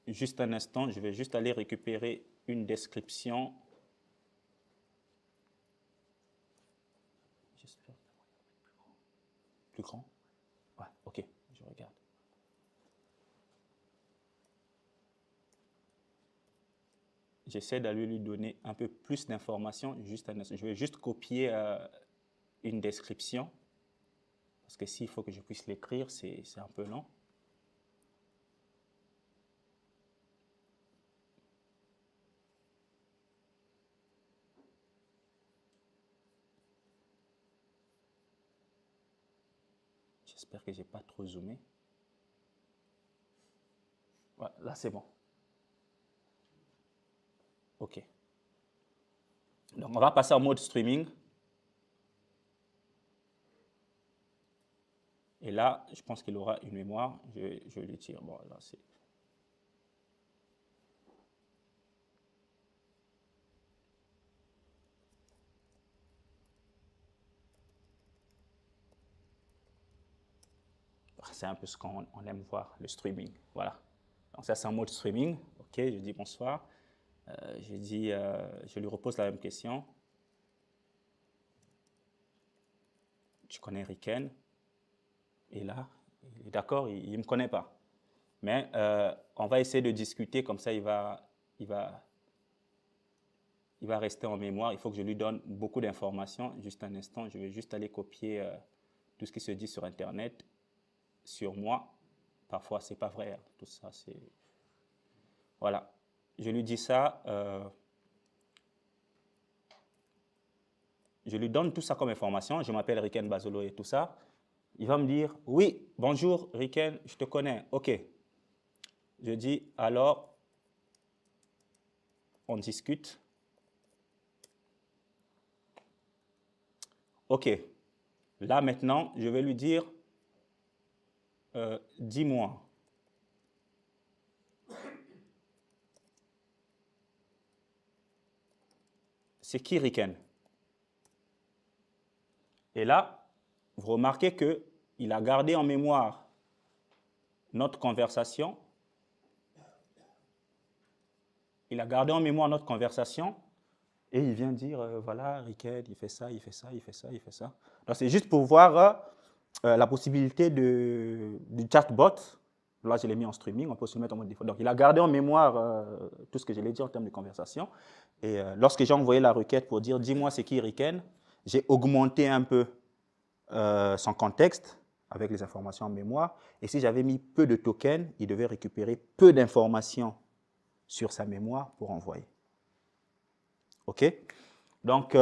A: juste un instant, je vais juste aller récupérer une description. J'espère plus grand. Ouais, OK, je regarde. J'essaie d'aller lui donner un peu plus d'informations. Juste un instant. Je vais juste copier une description. Parce que s'il faut que je puisse l'écrire, c'est un peu long. J'espère que je n'ai pas trop zoomé. Ouais, là, c'est bon. OK. Donc, on va passer en mode streaming. Et là, je pense qu'il aura une mémoire. Je lui tire. Bon, là, c'est... c'est un peu ce qu'on aime voir, le streaming. Voilà. Donc ça, c'est un mode streaming. OK, je dis bonsoir. Je lui repose la même question. Tu connais Riken? Et là, il est d'accord, il ne me connaît pas. Mais on va essayer de discuter, comme ça il va rester en mémoire. Il faut que je lui donne beaucoup d'informations. Juste un instant, je vais juste aller copier tout ce qui se dit sur Internet, sur moi. Parfois, ce n'est pas vrai. Hein. Tout ça, c'est... Voilà. Je lui dis ça. Je lui donne tout ça comme information. Je m'appelle Riken Basolo et tout ça. Il va me dire, oui, bonjour Riken, je te connais. OK. Je dis, alors, on discute. OK. Là, maintenant, je vais lui dire, dis-moi. C'est qui Riken? Et là, vous remarquez qu'il a gardé en mémoire notre conversation. Il a gardé en mémoire notre conversation et il vient dire, voilà, Riken, il fait ça, il fait ça, il fait ça, il fait ça. Donc, c'est juste pour voir la possibilité du chatbot. Là, je l'ai mis en streaming, on peut aussi le mettre en mode défaut. Donc, il a gardé en mémoire tout ce que je l'ai dit en termes de conversation. Et lorsque j'ai envoyé la requête pour dire, dis-moi c'est qui Riken, j'ai augmenté un peu son contexte avec les informations en mémoire. Et si j'avais mis peu de tokens, il devait récupérer peu d'informations sur sa mémoire pour envoyer. OK? Donc,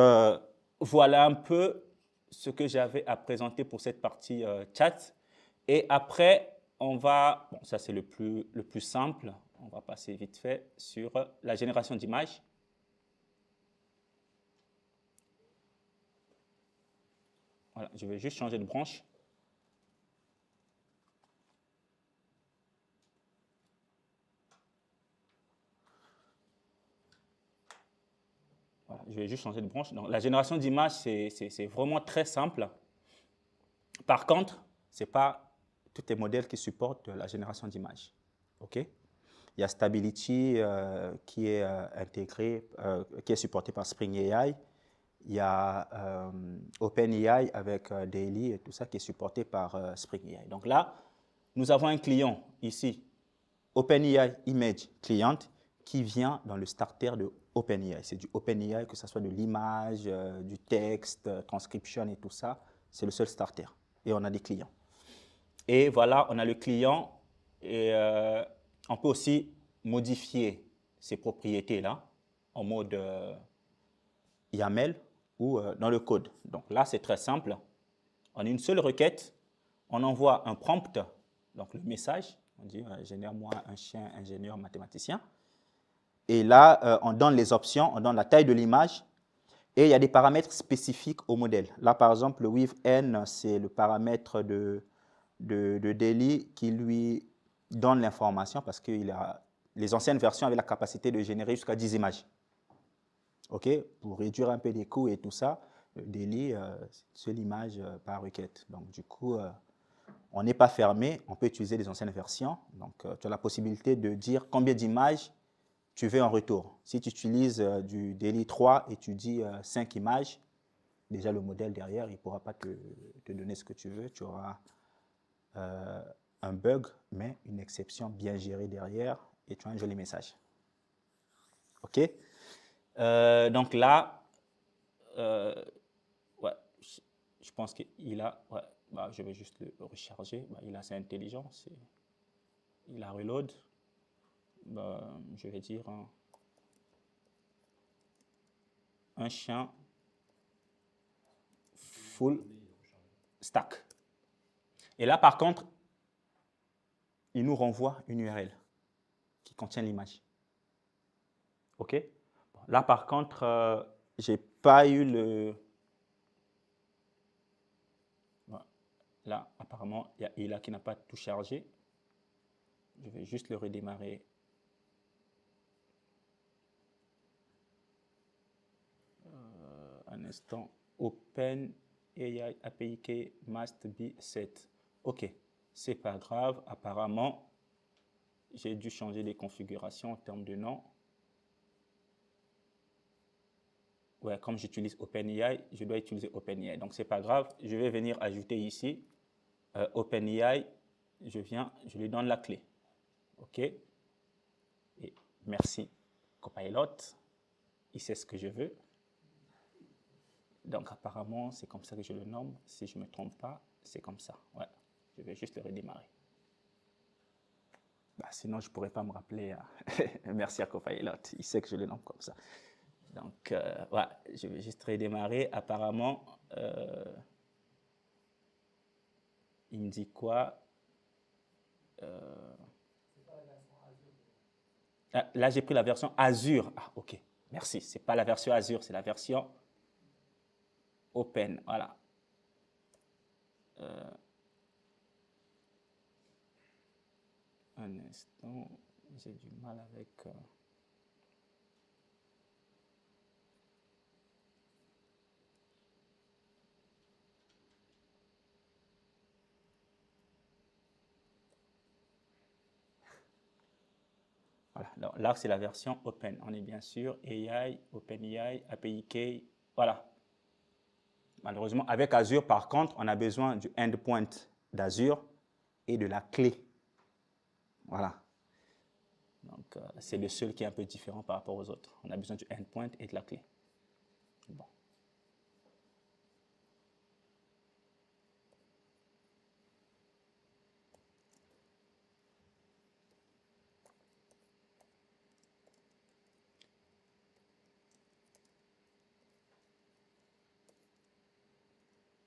A: voilà un peu ce que j'avais à présenter pour cette partie chat. Et après, on va, bon, ça c'est le plus simple, on va passer vite fait sur la génération d'images. Voilà, je vais juste changer de branche. Voilà, je vais juste changer de branche. Donc, la génération d'images, c'est vraiment très simple. Par contre, ce n'est pas tous les modèles qui supportent la génération d'images. OK? Il y a Stability qui est intégré, qui est supporté par Spring AI. Il y a OpenAI avec Daily et tout ça qui est supporté par Spring AI. Donc là, nous avons un client ici, OpenAI Image Client, qui vient dans le starter de OpenAI. C'est du OpenAI, que ce soit de l'image, du texte, transcription et tout ça. C'est le seul starter. Et on a des clients. Et voilà, on a le client et on peut aussi modifier ces propriétés-là en mode YAML ou dans le code. Donc là, c'est très simple. On a une seule requête, on envoie un prompt, donc le message, on dit génère-moi un chien ingénieur mathématicien. Et là, on donne les options, on donne la taille de l'image et il y a des paramètres spécifiques au modèle. Là, par exemple, le with_n, c'est le paramètre de Daily qui lui donne l'information parce que les anciennes versions avaient la capacité de générer jusqu'à 10 images. OK? Pour réduire un peu les coûts et tout ça, Daily, c'est une seule image par requête. Donc, du coup, on n'est pas fermé, on peut utiliser les anciennes versions. Donc, tu as la possibilité de dire combien d'images tu veux en retour. Si tu utilises du Daily 3 et tu dis 5 images, déjà le modèle derrière, il ne pourra pas te donner ce que tu veux. Tu auras un bug, mais une exception bien gérée derrière et tu as un joli message. OK? Donc là, ouais, je pense qu'il a, ouais, bah, je vais juste le recharger. Bah, il est assez intelligent. Il a reload. Bah, je vais dire un chien full stack. Et là, par contre, il nous renvoie une URL qui contient l'image. OK? Là, par contre, j'ai pas eu le... Là, apparemment, il y a Ila qui n'a pas tout chargé. Je vais juste le redémarrer. Un instant. OpenAI API key must be set. OK. c'est pas grave. Apparemment, j'ai dû changer les configurations en termes de nom. Ouais, comme j'utilise OpenAI, je dois utiliser OpenAI. Donc, c'est pas grave. Je vais venir ajouter ici OpenAI. Je lui donne la clé. OK. Et merci, Copilot. Il sait ce que je veux. Donc, apparemment, c'est comme ça que je le nomme. Si je ne me trompe pas, c'est comme ça. Ouais. Je vais juste le redémarrer. Bah, sinon, je ne pourrais pas me rappeler. Merci à Copilot. Il sait que je le nomme comme ça. Donc, ouais, je vais juste redémarrer. Apparemment, il me dit quoi? Là, j'ai pris la version Azure. Ah, OK. Merci. Ce n'est pas la version Azure, c'est la version Open. Voilà. Un instant. J'ai du mal avec... Voilà. Là, c'est la version Open. On est bien sûr AI, OpenAI, API Key. Voilà. Malheureusement, avec Azure, par contre, on a besoin du endpoint d'Azure et de la clé. Voilà. Donc, c'est le seul qui est un peu différent par rapport aux autres. On a besoin du endpoint et de la clé. Bon.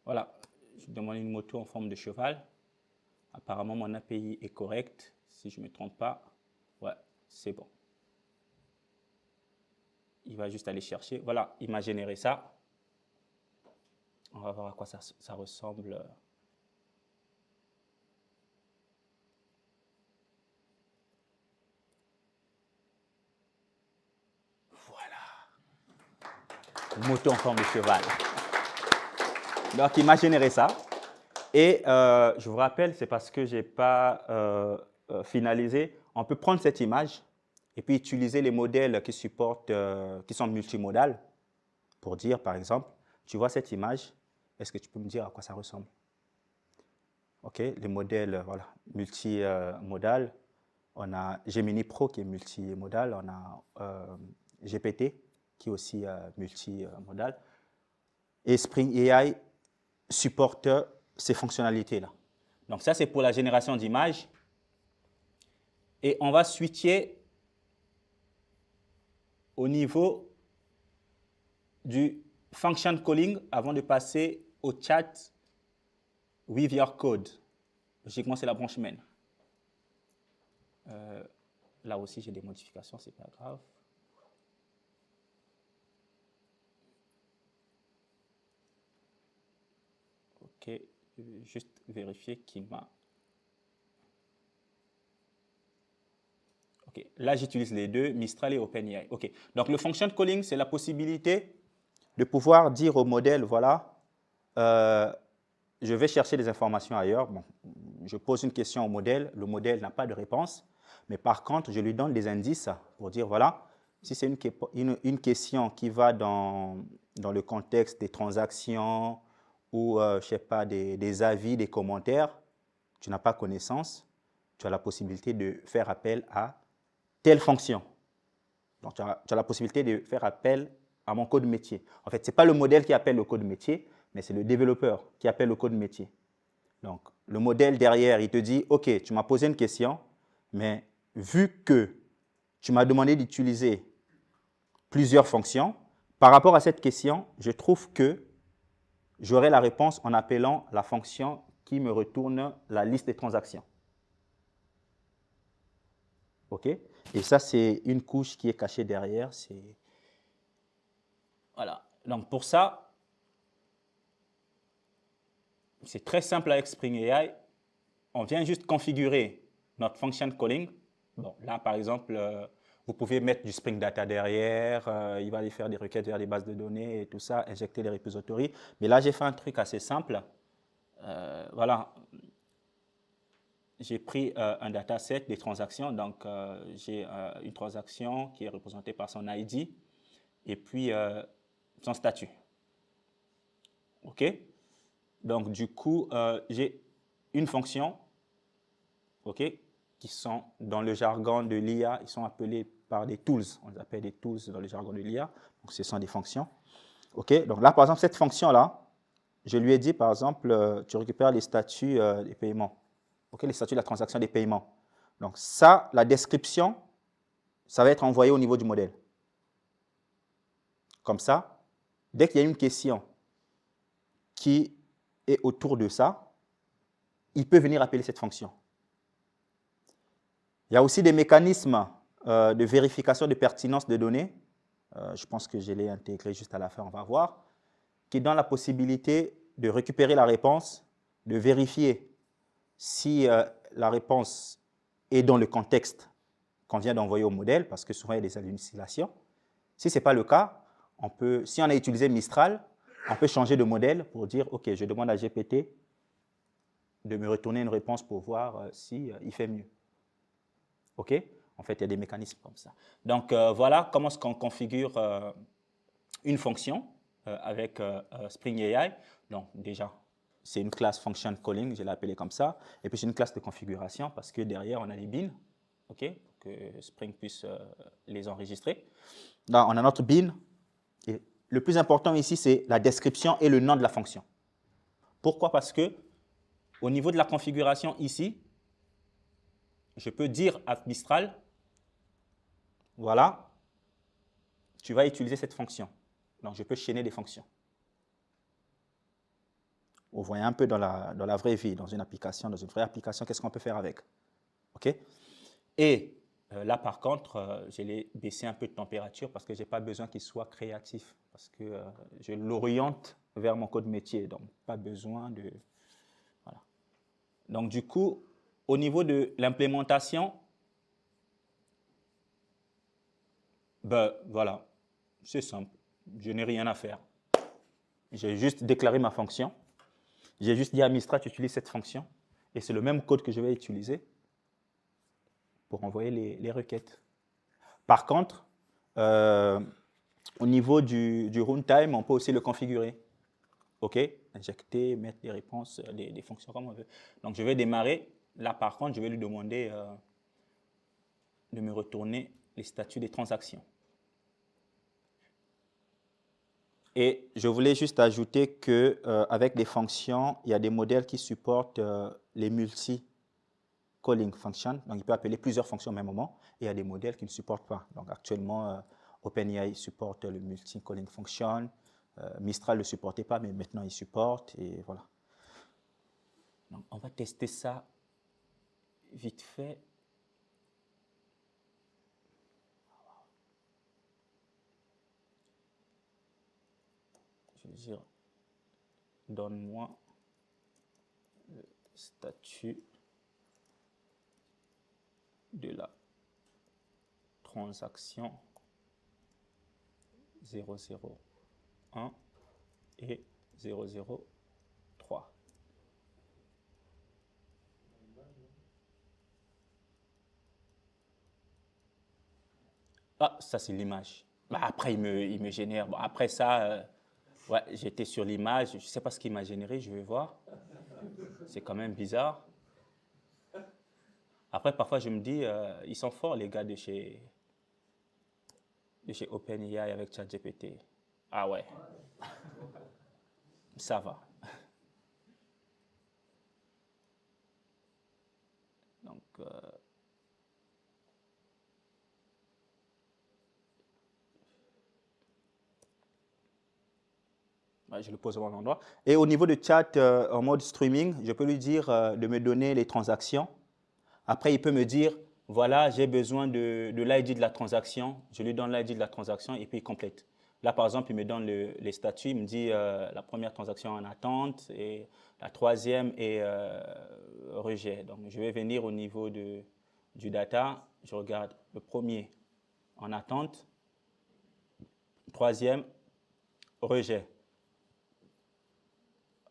A: Voilà. Je demande une moto en forme de cheval. Apparemment, mon API est correct. Si je ne me trompe pas, ouais, c'est bon. Il va juste aller chercher. Voilà, il m'a généré ça. On va voir à quoi ça ressemble. Voilà. Moto en forme de cheval. Donc, il m'a généré ça. Et je vous rappelle, c'est parce que je n'ai pas finalisé. On peut prendre cette image et puis utiliser les modèles qui supportent, qui sont multimodales pour dire, par exemple, tu vois cette image, est-ce que tu peux me dire à quoi ça ressemble? OK, les modèles voilà, multimodal. On a Gemini Pro qui est multimodal. On a GPT qui est aussi multimodal. Et Spring AI supporte ces fonctionnalités-là. Donc ça, c'est pour la génération d'images. Et on va switcher au niveau du function calling avant de passer au chat with your code. Logiquement, c'est la branche main. Là aussi, j'ai des modifications, c'est pas grave. OK, je vais juste vérifier qu'il m'a... OK, là, j'utilise les deux, Mistral et OpenAI. OK, donc le function calling, c'est la possibilité de pouvoir dire au modèle, voilà, je vais chercher des informations ailleurs. Bon, je pose une question au modèle, le modèle n'a pas de réponse, mais par contre, je lui donne des indices pour dire, voilà, si c'est une question qui va dans le contexte des transactions ou, je ne sais pas, des avis, des commentaires, tu n'as pas connaissance, tu as la possibilité de faire appel à telle fonction. Donc, tu as la possibilité de faire appel à mon code métier. En fait, ce n'est pas le modèle qui appelle le code métier, mais c'est le développeur qui appelle le code métier. Donc, le modèle derrière, il te dit, OK, tu m'as posé une question, mais vu que tu m'as demandé d'utiliser plusieurs fonctions, par rapport à cette question, je trouve que j'aurai la réponse en appelant la fonction qui me retourne la liste des transactions. OK? Et ça, c'est une couche qui est cachée derrière. Voilà. Donc, pour ça, c'est très simple avec Spring AI. On vient juste configurer notre function calling. Bon, là, par exemple, vous pouvez mettre du Spring Data derrière. Il va aller faire des requêtes vers les bases de données et tout ça, injecter les repositories. Mais là, j'ai fait un truc assez simple. Voilà. j'ai pris un dataset des transactions. Donc, j'ai une transaction qui est représentée par son ID et puis son statut. OK? Donc, du coup, j'ai une fonction, OK, qui sont dans le jargon de l'IA, ils sont appelés par des tools. On les appelle des tools dans le jargon de l'IA. Donc, ce sont des fonctions. OK? Donc là, par exemple, cette fonction-là, je lui ai dit, par exemple, tu récupères les statuts des paiements. OK, les statuts de la transaction des paiements. Donc ça, la description, ça va être envoyé au niveau du modèle. Comme ça, dès qu'il y a une question qui est autour de ça, il peut venir appeler cette fonction. Il y a aussi des mécanismes de vérification de pertinence de données. Je pense que je l'ai intégré juste à la fin, on va voir, qui donne la possibilité de récupérer la réponse, de vérifier si la réponse est dans le contexte qu'on vient d'envoyer au modèle, parce que souvent il y a des hallucinations. Si ce n'est pas le cas, si on a utilisé Mistral, on peut changer de modèle pour dire, OK, je demande à GPT de me retourner une réponse pour voir s'il fait mieux. OK? En fait, il y a des mécanismes comme ça. Donc, voilà comment est-ce qu'on configure une fonction avec Spring AI. Donc, déjà, c'est une classe function calling, je l'ai appelée comme ça. Et puis, c'est une classe de configuration parce que derrière, on a des bins, OK, que Spring puisse les enregistrer. Là, on a notre bin. Et le plus important ici, c'est la description et le nom de la fonction. Pourquoi? Parce que au niveau de la configuration ici, je peux dire à Mistral, voilà, tu vas utiliser cette fonction. Donc, je peux chaîner des fonctions. Vous voyez un peu dans la vraie vie, dans une vraie application, qu'est-ce qu'on peut faire avec? OK? Et là, par contre, je l'ai baissé un peu de température parce que je n'ai pas besoin qu'il soit créatif, parce que je l'oriente vers mon code métier, donc pas besoin de... Voilà. Donc, du coup, au niveau de l'implémentation, ben voilà, c'est simple, je n'ai rien à faire. J'ai juste déclaré ma fonction, j'ai juste dit à Mistral, tu utilises cette fonction, et c'est le même code que je vais utiliser pour envoyer les requêtes. Par contre, au niveau du runtime, on peut aussi le configurer. OK? Injecter, mettre des réponses, des fonctions comme on veut. Donc, je vais démarrer. Là, par contre, je vais lui demander de me retourner les statuts des transactions. Et je voulais juste ajouter qu'avec des fonctions, il y a des modèles qui supportent les multi-calling functions. Donc, il peut appeler plusieurs fonctions au même moment. Et il y a des modèles qui ne supportent pas. Donc, actuellement, OpenAI supporte le multi-calling function. Mistral ne le supportait pas, mais maintenant, il supporte. Et voilà. Donc, on va tester ça vite fait. Je vais dire, donne-moi le statut de la transaction 001 et 003. Ah, ça c'est l'image. Bah, après, il me génère. Bon, après ça, ouais, j'étais sur l'image. Je ne sais pas ce qu'il m'a généré, je vais voir. C'est quand même bizarre. Après, parfois, je me dis, ils sont forts, les gars de chez OpenAI avec ChatGPT. Ah ouais, ça va. Donc, je le pose au bon endroit. Et au niveau de chat en mode streaming, je peux lui dire de me donner les transactions. Après, il peut me dire, voilà, j'ai besoin de l'ID de la transaction. Je lui donne l'ID de la transaction et puis il complète. Là, par exemple, il me donne les statuts. Il me dit la première transaction en attente et la troisième est rejet. Donc, je vais venir au niveau du data. Je regarde le premier en attente, troisième, rejet.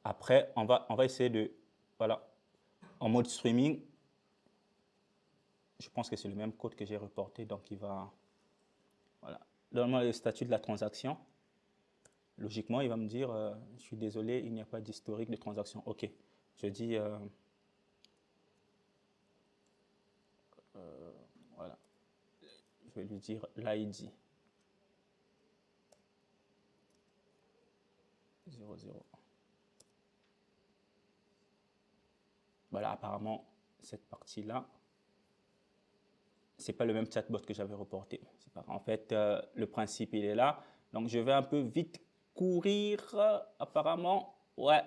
A: Après, on va essayer de, voilà, en mode streaming, je pense que c'est le même code que j'ai reporté, donc il va... Voilà. Donne-moi le statut de la transaction. Logiquement, il va me dire, je suis désolé, il n'y a pas d'historique de transaction. OK. Je dis, voilà. Je vais lui dire l'ID. 00. Voilà, apparemment, cette partie-là, ce n'est pas le même chatbot que j'avais reporté. Pas, en fait, le principe, il est là. Donc, je vais un peu vite courir, apparemment. Ouais.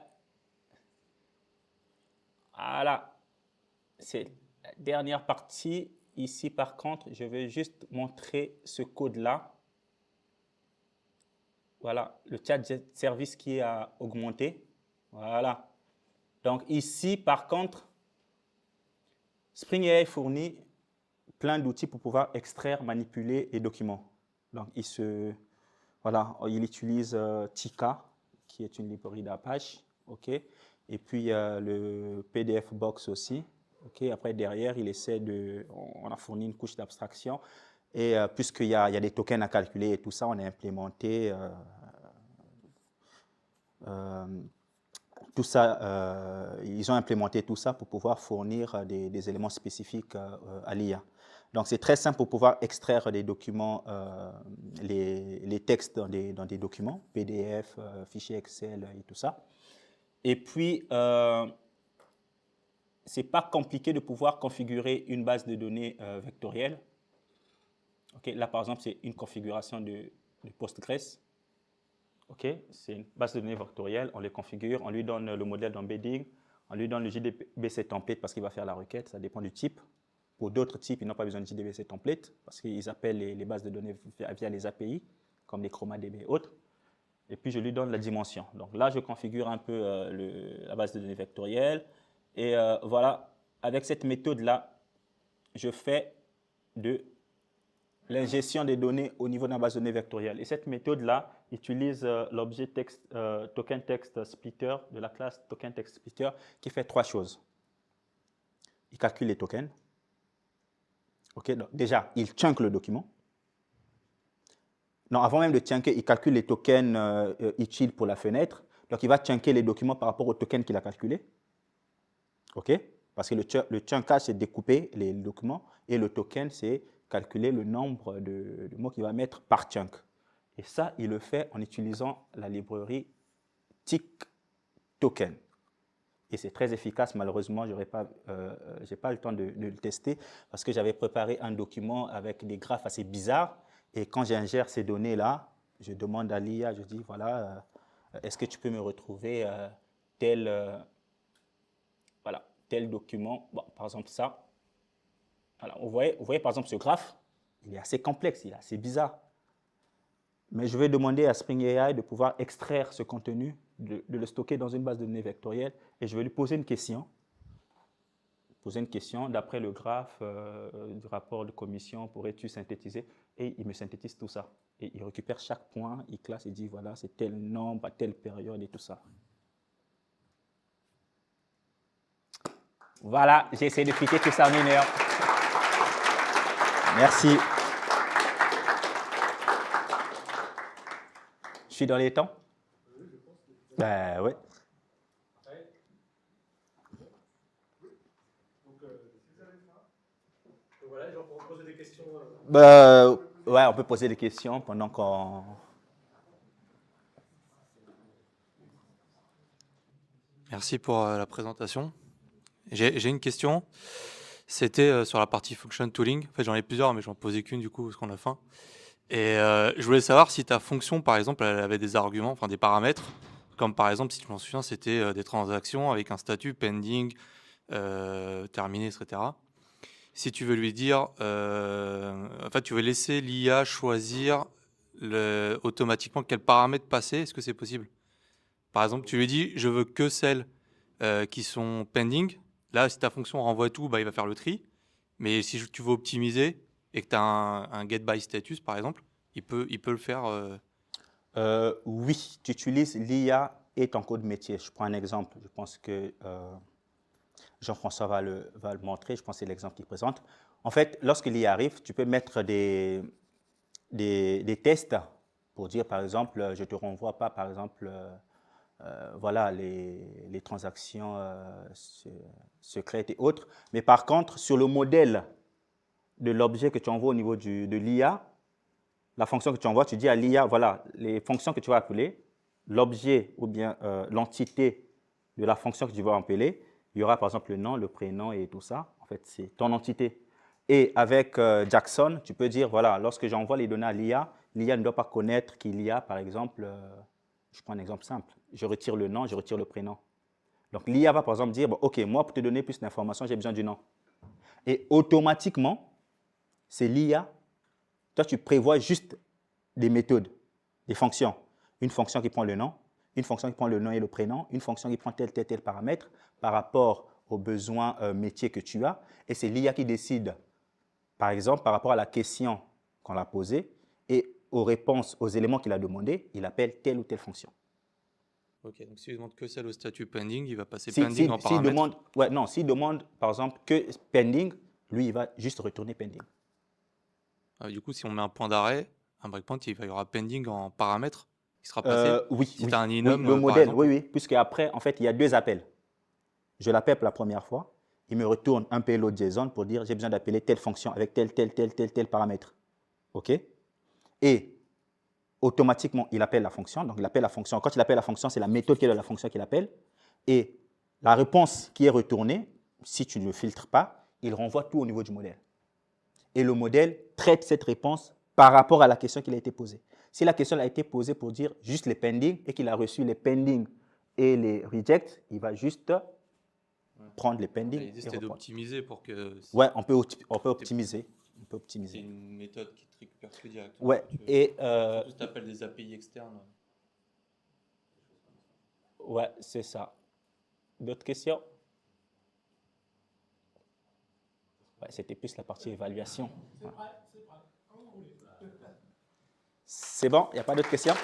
A: Voilà. C'est la dernière partie. Ici, par contre, je vais juste montrer ce code-là. Voilà, le chat service qui a augmenté. Voilà. Donc, ici, par contre, Spring AI fournit plein d'outils pour pouvoir extraire, manipuler les documents. Donc, il utilise Tika, qui est une librairie d'Apache. OK. Et puis, le PDF Box aussi. OK. Après, derrière, on a fourni une couche d'abstraction. Et puisqu'il y a des tokens à calculer et tout ça, on a implémenté tout ça. Ils ont implémenté tout ça pour pouvoir fournir des éléments spécifiques à l'IA. Donc, c'est très simple pour pouvoir extraire des documents, les textes dans des documents, PDF, fichiers Excel et tout ça. Et puis, c'est pas compliqué de pouvoir configurer une base de données vectorielle. Okay, là, par exemple, c'est une configuration de Postgres. Okay, c'est une base de données vectorielle, on les configure, on lui donne le modèle d'embedding, on lui donne le JDBC template parce qu'il va faire la requête, ça dépend du type. Pour d'autres types, ils n'ont pas besoin de JDBC template parce qu'ils appellent les bases de données via les API, comme les ChromaDB et autres. Et puis, je lui donne la dimension. Donc là, je configure un peu la base de données vectorielle. Et voilà, avec cette méthode-là, je fais de l'ingestion des données au niveau de la base de données vectorielle. Et cette méthode-là utilise l'objet token text splitter de la classe token text splitter qui fait trois choses. Il calcule les tokens. Okay, donc déjà, il chunk le document. Non, avant même de chunker, il calcule les tokens utile pour la fenêtre. Donc, il va chunker les documents par rapport aux tokens qu'il a calculés. OK? Parce que le chunkage, c'est découper les documents et le token, c'est calculer le nombre de mots qu'il va mettre par chunk. Et ça, il le fait en utilisant la librairie TickToken. Et c'est très efficace. Malheureusement, je n'ai pas le temps de le tester parce que j'avais préparé un document avec des graphes assez bizarres. Et quand j'ingère ces données-là, je demande à l'IA, je dis, voilà, est-ce que tu peux me retrouver tel document, bon, par exemple ça. Alors, vous voyez par exemple ce graphe, il est assez complexe, il est assez bizarre. Mais je vais demander à Spring AI de pouvoir extraire ce contenu, de le stocker dans une base de données vectorielle et je vais lui poser une question. D'après le graphe du rapport de commission, pourrais-tu synthétiser? Et il me synthétise tout ça. Et il récupère chaque point, il classe et dit voilà, c'est tel nombre à telle période et tout ça. Voilà, j'ai essayé de piquer tout ça en 1 heure. Merci. Je suis dans les temps? Oui, je pense. Ben oui.
B: Voilà, genre pour poser des questions.
A: Ouais, on peut poser des questions pendant qu'on...
B: Merci pour la présentation. J'ai une question. C'était sur la partie function tooling. En fait, j'en ai plusieurs, mais j'en posais qu'une du coup parce qu'on a faim. Et je voulais savoir si ta fonction, par exemple, elle avait des arguments, enfin des paramètres, comme par exemple, si tu m'en souviens, c'était des transactions avec un statut pending, terminé, etc. Si tu veux lui dire, en fait, tu veux laisser l'IA choisir automatiquement quels paramètres passer, est-ce que c'est possible? Par exemple, tu lui dis, je veux que celles qui sont pending. Là, si ta fonction renvoie tout, bah, il va faire le tri. Mais si tu veux optimiser et que tu as un get by status, par exemple, il peut le faire.
A: Oui, tu utilises l'IA et ton code métier. Je prends un exemple. Je pense que Jean-François va le montrer. Je pense que c'est l'exemple qu'il présente. En fait, lorsque l'IA arrive, tu peux mettre des tests pour dire, par exemple, je ne te renvoie pas, par exemple, voilà, les transactions secrètes et autres. Mais par contre, sur le modèle de l'objet que tu envoies au niveau de l'IA, la fonction que tu envoies, tu dis à l'IA, voilà, les fonctions que tu vas appeler, l'objet ou bien l'entité de la fonction que tu vas appeler, il y aura par exemple le nom, le prénom et tout ça. En fait, c'est ton entité. Et avec Jackson, tu peux dire, voilà, lorsque j'envoie les données à l'IA, l'IA ne doit pas connaître qu'il y a, par exemple, je prends un exemple simple, je retire le nom, je retire le prénom. Donc l'IA va par exemple dire, bon, OK, moi pour te donner plus d'informations, j'ai besoin du nom. Et automatiquement, c'est l'IA. Toi, tu prévois juste des méthodes, des fonctions. Une fonction qui prend le nom, une fonction qui prend le nom et le prénom, une fonction qui prend tel paramètre par rapport aux besoins métiers que tu as. Et c'est l'IA qui décide, par exemple, par rapport à la question qu'on a posée et aux réponses, aux éléments qu'il a demandés, il appelle telle ou telle fonction.
B: Ok, donc s'il demande que celle au statut pending, il va passer
A: Si,
B: pending en paramètre.
A: s'il demande, par exemple, que pending, lui, il va juste retourner pending.
B: Du coup, si on met un point d'arrêt, un breakpoint, il y aura pending en paramètre qui sera passé.
A: Oui,
B: Si
A: oui,
B: tu as un
A: oui,
B: enum,
A: le
B: par
A: modèle,
B: exemple.
A: oui, puisque après, en fait, il y a deux appels. Je l'appelle pour la première fois, il me retourne un payload JSON pour dire j'ai besoin d'appeler telle fonction avec tel paramètre. OK? Et automatiquement, il appelle la fonction. Donc, il appelle la fonction. Quand il appelle la fonction, c'est la méthode qui est de la fonction qu'il appelle. Et la réponse qui est retournée, si tu ne le filtres pas, il renvoie tout au niveau du modèle. Et le modèle traite cette réponse par rapport à la question qui a été posée. Si la question a été posée pour dire juste les pending et qu'il a reçu les pending et les rejects, il va juste prendre les pending.
B: L'idée, c'était d'optimiser pour que.
A: Ouais, on peut optimiser.
B: C'est une méthode qui te récupère ce directement.
A: Ouais, et.
B: Surtout si tu appelles des API externes.
A: Ouais, c'est ça. D'autres questions? Ouais, c'était plus la partie évaluation. Ouais. C'est bon, il n'y a pas d'autres questions?